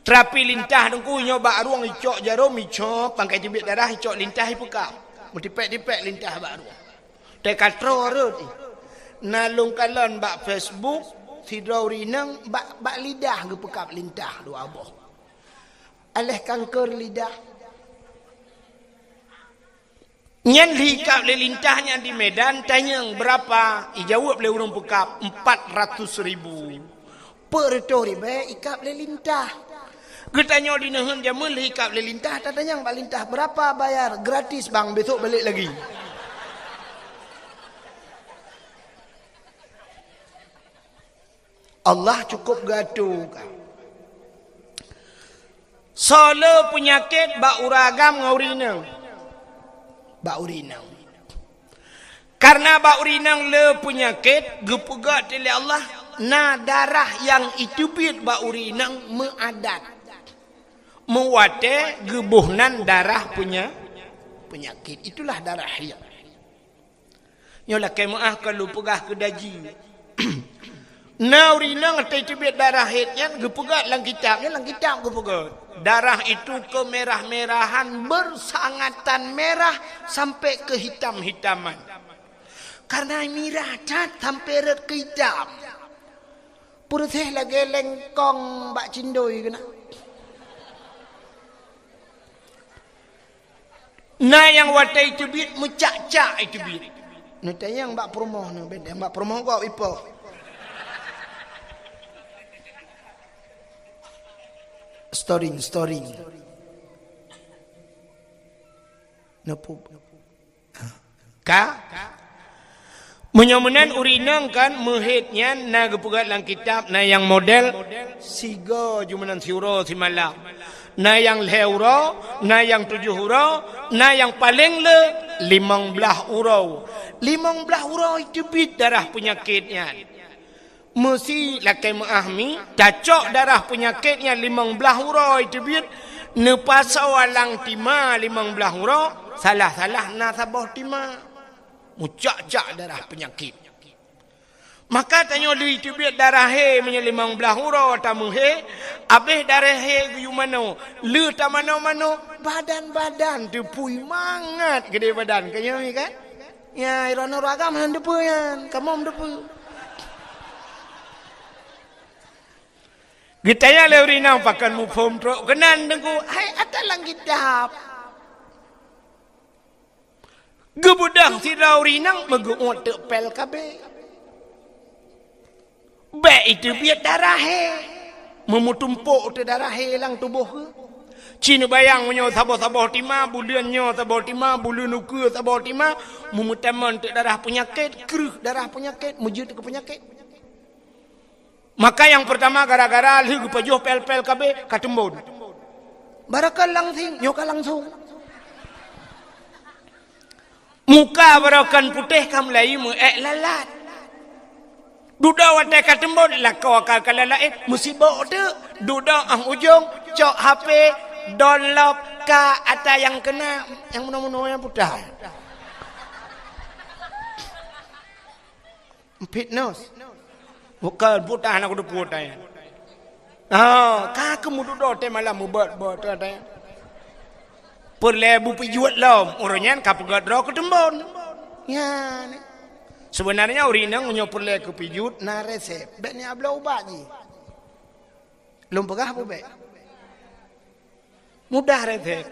Terapi lintah dengku nyoba ruang icok jarum icok pangkai jebit darah icok lintah ipekap. Mutipek-dipek lintah bak ruang. Tek katro rut. Nalung kalon bak Facebook sidrau rinang bak lidah gepekap lintah dua aboh. Aleh kanker lidah. Nyan hikap le lintahnya di Medan tanya berapa? Ijawab le urang pekap 400,000. Per tori be ikap le lintah. Getanyo di nehem jamun le hikap le lintah tanya bak lintah berapa bayar? Gratis bang, besok balik lagi. Allah cukup gaduh. Solo penyakit bak uragam ngaurinang. Bak urinang. Karena bak urinang le penyakit gepegat oleh Allah, na darah yang itu bit bak urinang meadat. Mewate gebuhnan darah punya penyakit. Itulah darah haid. Nyolah kemaah kalau pegah ke daji. Na urinang atai tibit darah haidnya gepegat lang kitabnya, lang kitab gepegat. Darah itu kemerah-merahan bersangatan merah sampai ke hitam-hitaman. Karena merah cat sampai red ke hitam. Purutih lagi lengkong bak cindoi kena. Nah yang watai itu bit mucak-cak itu bit. Nanti yang bak promoh ni, benda bak promoh kau ipo. Storing. Napu. Ka? Menyomenan urinang kan mehitnya na gepegat lang kitab na yang model siga jumanan siuro si malam. Na yang leuro, na yang 7 hurau, na yang paling le 15 hurau. 15 hurau itu bit darah penyakitnya. Mesti lakai mengahmi cacok darah penyakitnya 15 hurau itu biar nepasau alang tima 15 hurau salah-salah nasabah tima mucak-cak darah penyakit. Maka tanya dia itu biar darah he punya 15 hurau tamu he habis darah he ke mana le ta mana-mana badan-badan tepui mangat gede badan kaya ni kan ya irona ragam han depu yan kamu depu. Gitanya leurinang pakan mu pom tro kenan dengku hai atalang gidap. Gebudang si laurinang meguot te pel kabe. Be itu biar darah he. Memutumpuk te darah he lang tubuh ke. Cina bayang menyo sabah-sabah tima buliannya sabah tima bulian ukur sabah tima memutaman te darah penyakit keruh darah penyakit mujud ke penyakit. Maka yang pertama gara-gara lihu pajuh pel-pel kabe katembon. Barakal langsing, nyoka langsung. Muka barakan putih kam lai mu lalat. Duda watai katembon lah kau akal kalalait musibah tu. Duda ang ujung cok HP download ka ata yang kena yang muno-muno yang putih. Fitness. Bukan putah nak udah putah ya. Kak kemudu dote malam mubat tanya. Perlebu pijuat lam orangnya kapegat ro ketembon. Ya, Sebenarnya urinang nyo perlu ke pijut na resep. Bet ni abla ubat je. Lum pegah apa bet? Mudah resep.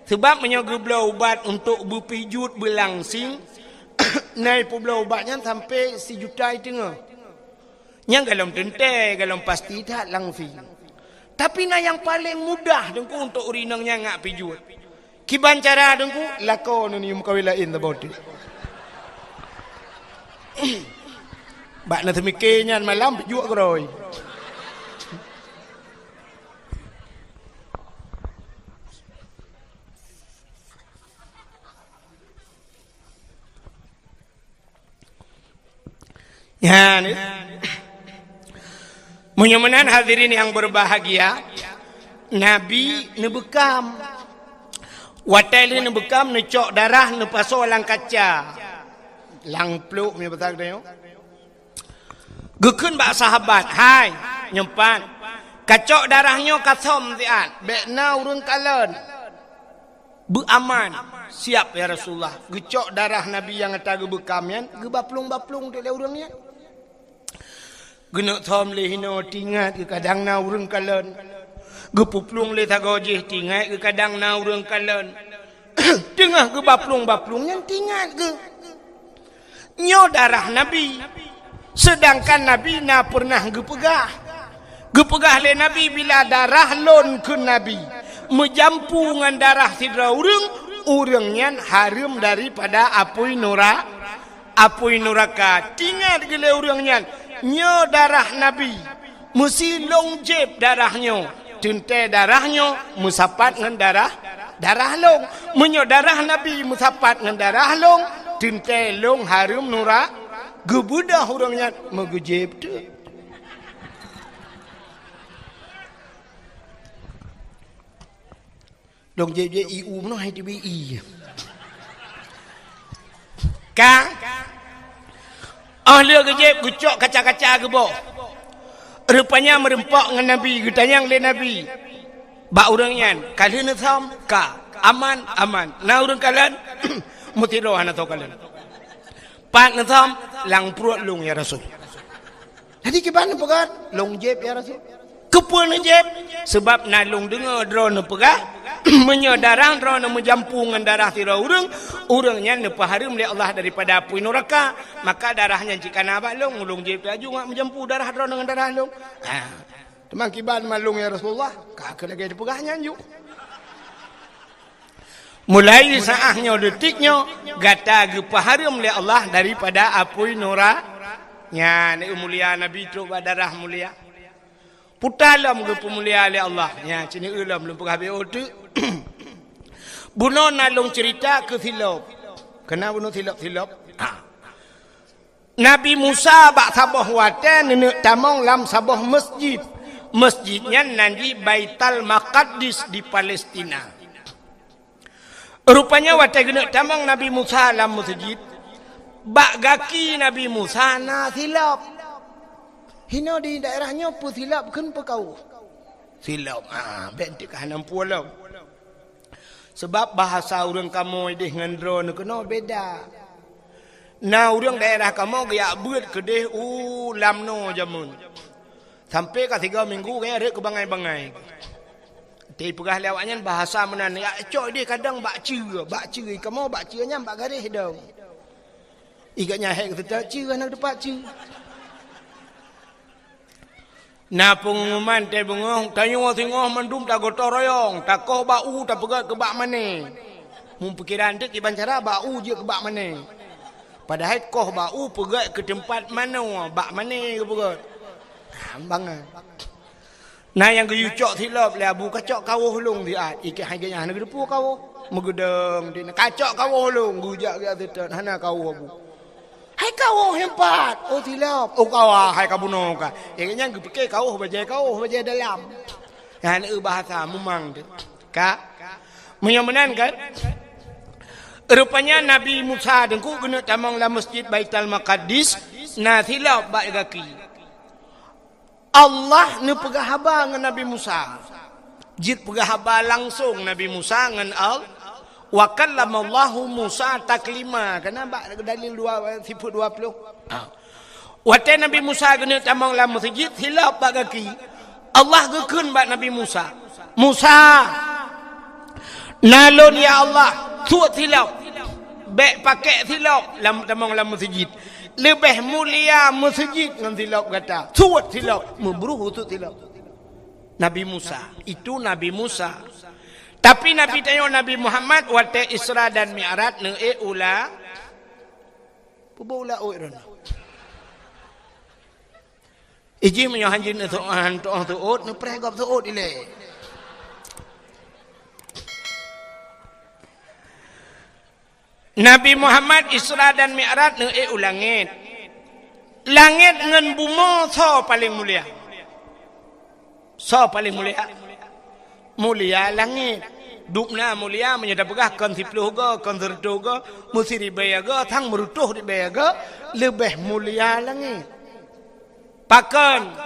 Sebab menyoga bela ubat untuk berpijut berlangsing. Naik bela ubatnya sampai 1 juta tengah. Yang galom tentai, galom pasti tak langsing. Tapi na yang paling mudah dengku untuk urinangnya ngak pijut. Kiban cara dengku lakon ni mukawilain about it. Bạn là thằng kê nha mà lắm bị dụa rồi. Ya nih. Mudah-mudahan hadirin yang berbahagia, Nabi nebekam. Wateli nebekam necok darah nepaso lang kaca. Lang peluk ni betul dah yo. Gekun bak sahabat, hai nyempan. Kacok darahnya kasom tiat. Bekna urun kalen. Beraman. Siap ya Rasulullah. Gecok darah Nabi yang kata gebekam yan, gebaplung-baplung dia urangnya. Genek thom le hino tingat ke kadang na urang kalen. Gepuplung le tagojih tingat ke kadang na urang kalen. Tengah gebaplung-baplung yan tingat ke nyo darah Nabi. Sedangkan Nabi na pernah gepegah. Gepegah le Nabi bila darah lon ke Nabi. Menjampu dengan darah sidra urang harum daripada apui neraka. Tingat gele urangnya nyo darah Nabi. Mesti longjeb darahnya. Tentai darahnya musapat dengan darah long. Menyo darah Nabi musapat dengan darah long. Tentai long harum nura gebudah orangnya megejeb tu. Dong jeb iu mana hai TBI. Ka ahli gejeb gucok kaca-kaca gebo. Rupanya merempak dengan Nabi, getanyang le Nabi. Ba orangnya kalian sam ka aman. Na urang kalian mutiro anak tau kalian. Pat natham lang perut long ya Rasul. Jadi kibana pegat long jeb ya Rasul. Kepun jeb sebab nalung dengar drone pegah menyo darah drone menjampungan darah tira urangnya nepaharum oleh Allah daripada api neraka, maka darahnya jika nabak long jeb aju ngak menjampu darah drone dengan darah long. Temang kiban malung ya Rasulullah, kakek lagi dipegahnya anjuk. Mulai saahnya detiknya gata gepaharum oleh Allah daripada api neraka-nya. Ni mulia Nabi tu darah mulia. Putalam ke pemulia oleh Allah. Ya, cini ulam belum pegah beo tu. Buno nalung cerita ke silap. Kena buno silap-silap. Nabi Musa bak sabah watan nenek tamong lam sabah masjid. Masjidnya nanti Baitul Maqdis di Palestina. Rupanya watai genek tamang Nabi Musa dalam masjid. Bak gaki Nabi Musa na silap. Hina di daerahnya pun silap kan pekau. Silap. Bentik hanam pulau. Sebab bahasa orang kamu dengan drone kena beda. Nah orang daerah kamu gaya buat kedeh lamno jamun. Sampai ke 3 minggu gaya rek ke bangai-bangai. Tapi pegah lewatnya bahasa menan ya cok dia kadang bakci kamu bakcinya bak garis dong. Igatnya hek kita cia nak dapat cia. Na pengumuman te bengong tanyo tengok mendum tak gotong royong tak koh bau tak pegat ke bak mane. Mun pikiran tek iban cara bau je ke bak mane. Padahal koh bau pegat ke tempat mana bak mane ke pegat. Bangan. Nah yang geyucok silap le abu kacok kawuh long dia ikat harganya hana gedepu kawuh megedeng dia kacok kawuh long gujak dia tetan hana kawuh abu hai kawuh hempat silap kawah hai kabuno ka ikannya gepeke kawuh baje dalam hana bahasa memang ka menyamenan kan rupanya Nabi Musa dengku guna tamang la masjid Baitul Maqdis nah silap bak gaki Allah ni pegah haba dengan Nabi Musa. Jid pegah haba langsung Nabi Musa dengan Wa kallamallahu Musa taklima. Kenapa dalil 20. Waktu Nabi Musa kena tamang dalam masjid hilap bak kaki. Allah gekun bak Nabi Musa. Musa, nalon ya Allah, suat hilap. Bek pakai hilap tamang dalam masjid. Lebih mulia masjid dengan hilap kata. Suat hilap, memburu suat hilap. Nabi Musa, itu Nabi Musa. Tapi Nabi tanya Nabi Muhammad waktu Isra dan Mi'raj ne ula. Pubula oirana. Iji menyohanjin itu orang tuut, ne pregop tuut ile. Nabi Muhammad Isra dan Mi'raj ne langit. Langit dengan bumi so paling mulia. So paling mulia. Mulia langit. Dukna mulia menyedap begah kon 10 go, kon 30 go, mesti ribaya go, thang merutuh ribaya go, lebih mulia langit. Pakan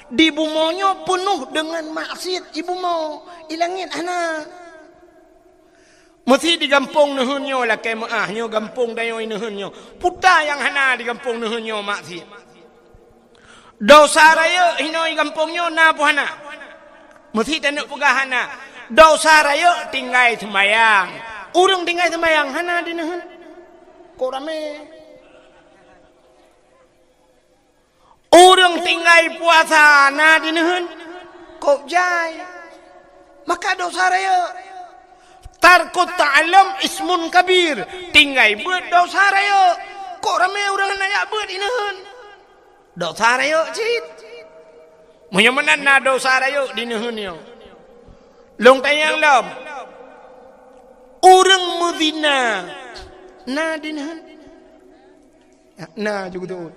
di bumonyo penuh dengan maksiat ibu mo ilangit anak. Mesti di kampung nuhunyo lah kemaahnya kampung dayo nuhunyo. Puta yang hana di kampung nuhunyo maksiat. Dosa raya hinoi kampungnya na puhana. Mesti tanuk pegahana. Dosa raya tinggal semayang. Urang tinggal semayang hana di nuhun. Kok rame. Urang tinggal puasa na di nuhun. Kok jai. Maka dosa raya. Tarkut ta'alam ismun kabir. Tinggal buat dosa raya. Kok rame urang nak buat di nuhun. Dosa raya cit. Munyamanan na dosa raya di nuhunyo. Long tayang lom. Urang mudina. Na di nuhun. Na juga tu.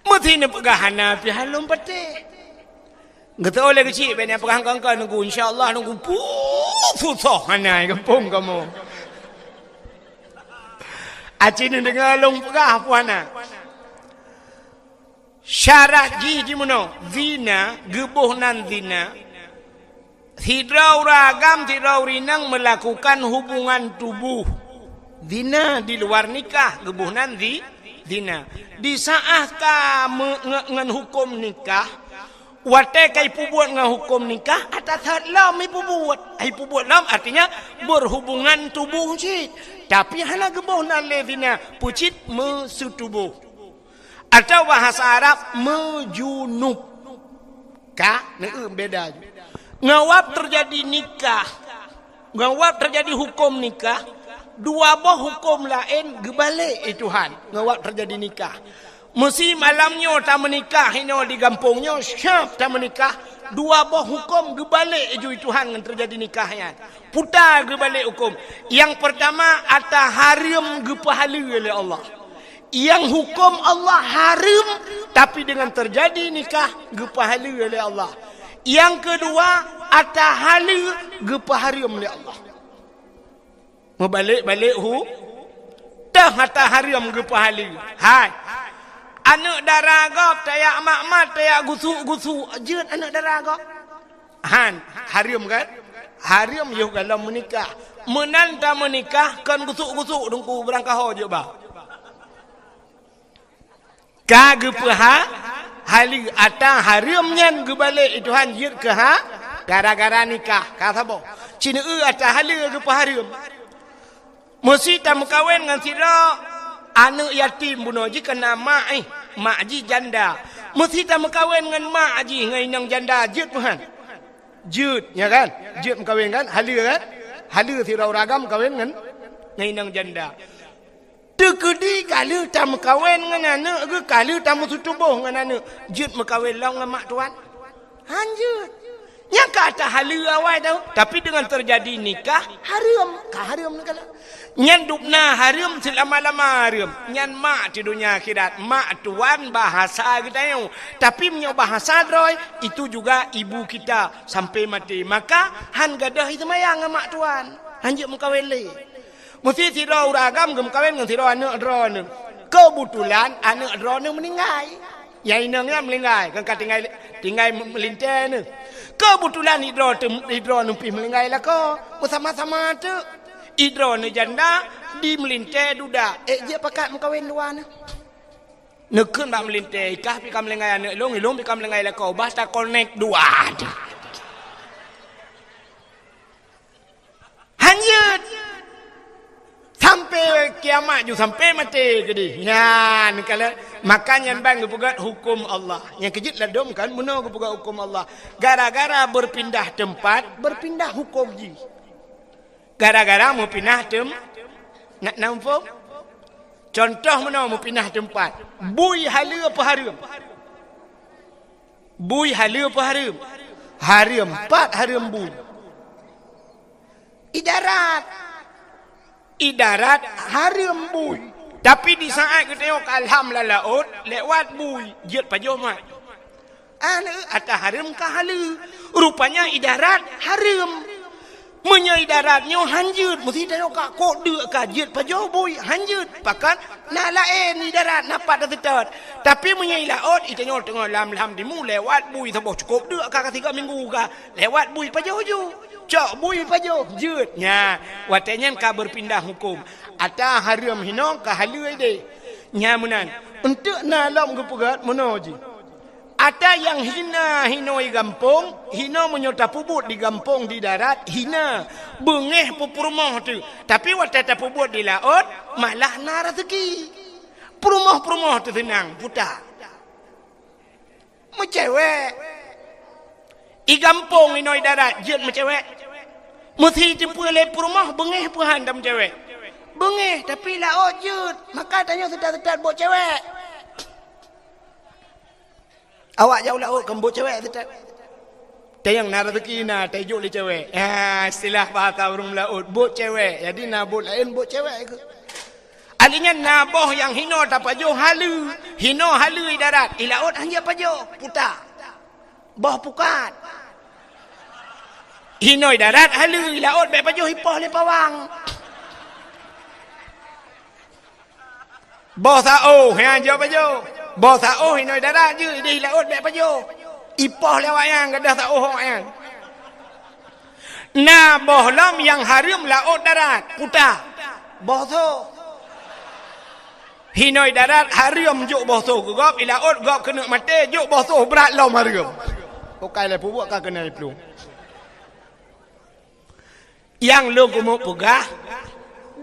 Mudina pegahana pi halom pate. Ngata oleh kecil ben pegang kangkang nunggu insyaallah nunggu susah hana kampung kamu. Acin dengar long pegah puana. Syarat ji mono zina gebuh nan zina hidrau ragam hidrau rinang melakukan hubungan tubuh zina di luar nikah gebuh nan zina di saat ka ngan hukum nikah wate kai pubuat ngan hukum nikah atas halam ibu buat ai pubuat lam artinya berhubungan tubuh cit tapi hana gebuh nan zina pucit mesutubuh. Atau bahasa Arab mejunub. Ka, beda. Ngawap terjadi nikah. Ngawap terjadi hukum nikah. Dua boh hukum lain gebalik Tuhan. Ngawap terjadi nikah. Mesti malamnya tak menikah ini di kampungnya syaf tak menikah. Dua boh hukum gebalik Tuhan yang terjadi nikahnya. Putar gebalik hukum. Yang pertama ata haram gepahala oleh Allah. Yang hukum Allah haram tapi dengan terjadi nikah gepahala oleh Allah. Yang kedua atahala gepaharam oleh Allah. Membalik-balik dah ata haram gepahala. Hai. Anak daragap tayak mak-mak tayak gusu-gusu jeut anak daragap. Han haram kan? Haram yo kalau menikah. Menanta menikah kan gusuk-gusuk dengku berangkah je bah. Kage peha hali ata haramnya gebalik itu hanjir ke gara-gara nikah kata bo cina ata hali ge haram mesti tam kawin ngan sira anak yatim buno ji kena mak ji janda mesti tam kawin ngan mak ji ngai nang janda jeut puhan jeut ya kan jeut kawin kan hali sira ragam kawin ngan ngai nang janda. Tekedi kalau tak mekawin dengan anak ke kalau tak musutubuh dengan anak jut mekawin long dengan mak tuan hanjut yang kata halu awal tahu tapi dengan terjadi nikah haram haram kalau nyan dukna haram selama-lama haram nyan mak di dunia akhirat mak tuan bahasa kita yang tapi punya bahasa droy itu juga ibu kita sampai mati maka han gadah itu mayang dengan mak tuan hanjut mekawin le. Mesti sira uragam gem kawin dengan sira anak drone. Kebetulan anak drone meninggal. Yang inangnya meninggal kan tinggal melintas ni. Kebetulan Idro numpi melinggai lah ko. Bersama-sama tu. Idro ni janda di melintai duda. Dia pakat mengkawin luar ni. Nekun tak melintai. Ikah pika melinggai anak long. Ilong pika melinggai lah ko. Basta connect dua. Hanyut. Sampai kiamat juga sampai mati ke dia. Ya, ni kalau makanya bang kepugat hukum Allah. Yang kejut lah dom kan, mana kepugat hukum Allah. Gara-gara berpindah tempat, berpindah hukum ji. Gara-gara mau pindah nak nampak? Contoh mana mau pindah tempat. Bui hala apa haram? Bui hala apa haram? Haram, 4 haram bui. Idarat haram bui. Tapi di saat kita tengok alhamdulillah laut lewat bui jet pajoh mat. Atau haram kah hala? Rupanya idarat haram. Menya idaratnya hanjut. Mesti tengok kak kok dek kah jet pajoh bui hanjut. Pakat nak lain idarat napak dah tetat. Tapi menya laut kita tengok lam dimu lewat bui sabah cukup dek kah 3 minggu kah lewat bui pajoh ju. Cok bui pajoh jut. Nya, watanya ka berpindah hukum. Ata haram hino ka halui de. Nya munan. Untuk nalam ke pegat mana ji? Ada yang hina di gampung, hina menyota pubut di gampung di darat, hina bengeh pupurmoh tu. Tapi waktu pubut di laut, malah na rezeki. Purmoh tu tenang, putar. Mencewek. I gampung hino di darat, jet mencewek. Mesti jumpa lepur rumah bengeh puhan dalam cewek. Bengeh tapi laut jut. Maka tanya sedar-sedar buat cewek. Awak jauh laut kan buat cewek sedar. Tayang nak rezeki na tajuk le cewek. Istilah bahasa orang laut buat cewek. Jadi nak buat lain buat cewek ke. Alinya naboh yang hino tak pajoh halu. Hino halu di darat. Di laut hanya pajoh putar. Boh pukat. Hinoi darat halu laut baik pajoh hipoh le pawang. Boh sao ha jo pajoh. Boh sao hinoi darat je di laut baik pajoh. Ipoh le wayang gadah sao wayang. Nah boh lam yang haram laut darat putar. Boh so. Hinoi darat haram juk boh so gop laut gop kena mati juk boh so berat lam haram. Pokai le pubuat ka kena pelung. Yang lo kumuk pegah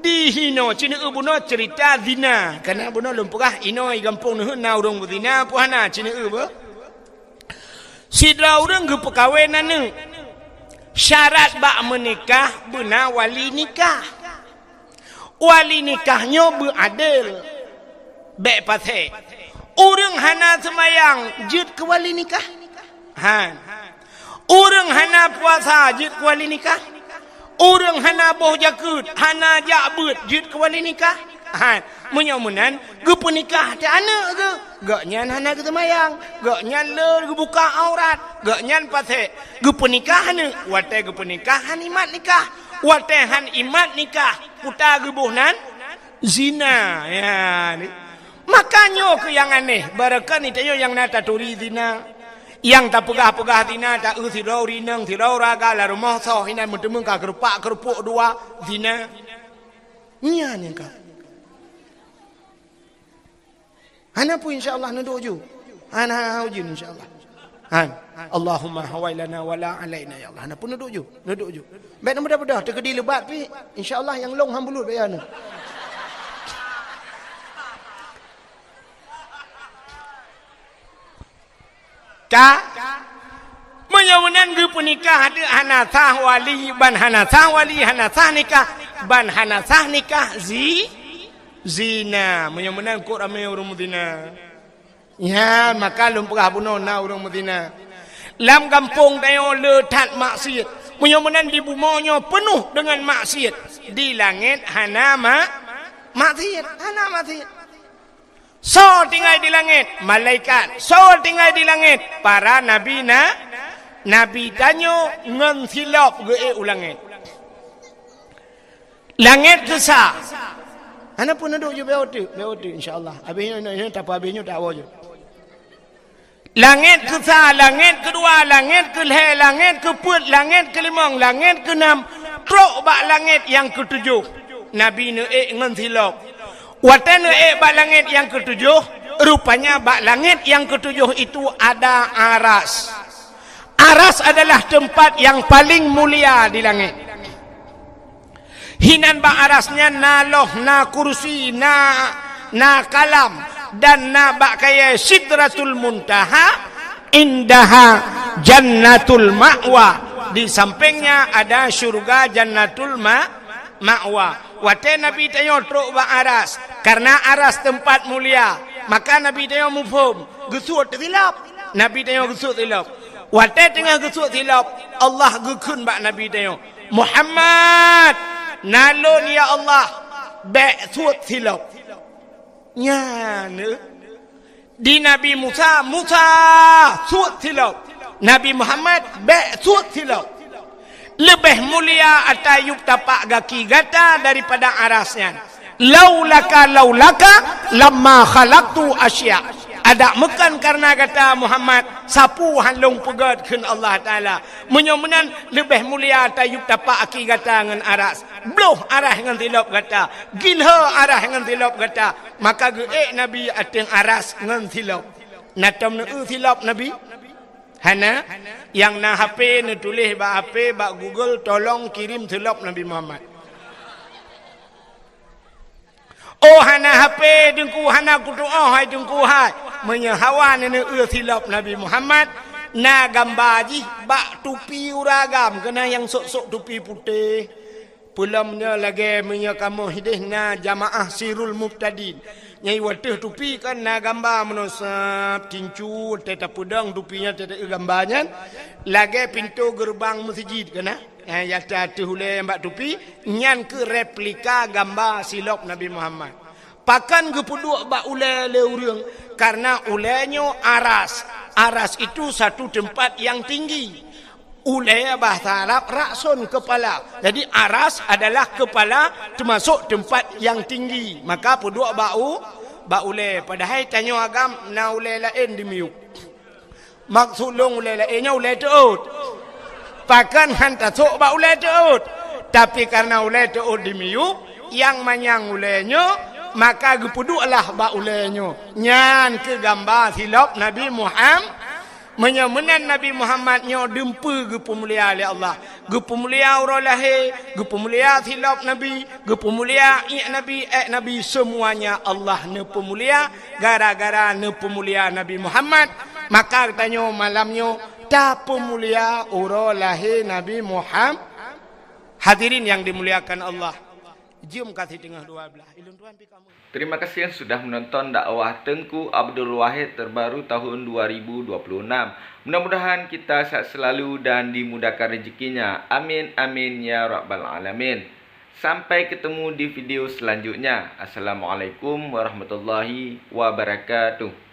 di hino cina buno cerita zina karena buno lum pegah ino i gampung nuh na urang zina puhana cina ba sidra urang ge perkawinan ne syarat bak menikah beuna wali nikahnya beradil baik pasal urang hana semayang jut ke wali nikah urang hana puasa jut ke wali nikah. Orang hana boh jakut, hana jakbut, jut ke wali nikah. Menyamunan, gupu nikah tak anak ke? Gak nyan hana ke semayang, gak nyan le buka aurat, gak nyan pasal gupu nikah hana. Watai gupu nikah han imat nikah, watai han imat nikah. Putar gebuh nan zina. Ya ni. Makanya ke yang aneh, barakan itu yang nata turi zina. Yang tak pegah-pegah zina tak tirau rinang tirau raga la rumah so hina mentemun ka kerupuk dua zina nya ni ka ana pun insyaallah nuduk ju ana hujin insyaallah Allahumma hawailana wala alaina ya Allah ana pun nuduk ju baik mudah-mudah terkedi lebat pi insyaallah yang long hambulut bayan menyamunan ge penikah ada hana sah wali ban hana sah wali hana sah nikah ban hana sah nikah zina menyamunan kok ramai orang zina ya maka lum pegah buno na orang zina lam kampung tayo letat maksiat menyamunan di bumonyo penuh dengan maksiat di langit hana maksiat So tinggal di langit malaikat, so tinggal di langit para nabi tanyo ngan silap ge ulangit. Langit besar. Ana pun duduk je beotu insyaallah. Habis ini tak apa habisnya tak awak je. Langit ke-3, langit ke-2, langit ke-4, langit ke-4, langit ke-5, langit ke-6, truk bak langit yang ke-7. Nabi neek ngan silap. Watan neek bak langit yang ke-7, rupanya bak langit yang ke-7 itu ada aras. Aras adalah tempat yang paling mulia di langit. Hinan bak arasnya na loh, na kursi, na kalam, dan na bak kaya sidratul muntaha, indaha jannatul ma'wa. Di sampingnya ada syurga jannatul ma'wa. Wate Nabi tanya truk bak aras, karena aras tempat mulia, maka Nabi tanya mufhum gesut tilap. Nabi tanya gesut tilap. Wate tengah gesut tilap, Allah gekun bak Nabi tanya, Muhammad nalun ya Allah bek sut silap. Nya ne di Nabi Musa sut silap. Nabi Muhammad bek sut silap. Lebih mulia atayub tapak kaki gata daripada arasnya. Laulaka lamma khalaqtu asya. Ada mekan karena kata Muhammad sapu handung pegat kun Allah Taala. Menyomenan lebih mulia tayub tapak aki kata ngan aras. Bloh arah ngan tilap kata. Gilha arah ngan tilap kata. Maka geek Nabi ateng aras ngan tilap. Natam ne tilap Nabi. Hana yang na HP ne tulis ba HP ba Google tolong kirim tilap Nabi Muhammad. Oh hana HP dengku hana kutu'ah hai dengku hai. Menyahawan ini silap Nabi Muhammad. Na gambar ji bak tupi uragam. Kena yang sok-sok tupi putih. Pulamnya lagi menyakamu hidih na jamaah sirul muftadin. Nyai watih tupi kan na gambar menusap tincu teta pedang tupinya teta gambarnya. Lagi pintu gerbang masjid kena. Ya tadi hulai mbak tupi nyan ke replika gambar silap Nabi Muhammad. Pakan gepuduk bak ulai leurung karena ulainya aras. Aras itu satu tempat yang tinggi. Ulai bahasa Arab raksun kepala. Jadi aras adalah kepala termasuk tempat yang tinggi. Maka puduk bak ulai. Padahal tanya agam na ulai lain di miuk. Maksud long ulai lainnya ulai teut. Pakan hantar sok bak ulai teut. Tapi karena ulai teut di miuk, yang manyang ulainya, maka gepuduklah bak ulainya. Nyan ke gambar silap Nabi Muhammad. Menyemenan Nabi Muhammad nyo dempe gepemulia oleh Allah. Gepemulia orang lahir, gepemulia silap Nabi, gepemulia Nabi semuanya Allah ne pemulia gara-gara ne pemulia Nabi Muhammad. Maka tanya malamnya tak pemulia orang lahir Nabi Muhammad. Hadirin yang dimuliakan Allah. Jom kasih tengah 12. Ilun Tuhan pi kamu. Terima kasih yang sudah menonton dakwah Tengku Abdul Wahid terbaru tahun 2026. Mudah-mudahan kita sehat selalu dan dimudahkan rezekinya. Amin amin ya rabbal alamin. Sampai ketemu di video selanjutnya. Assalamualaikum warahmatullahi wabarakatuh.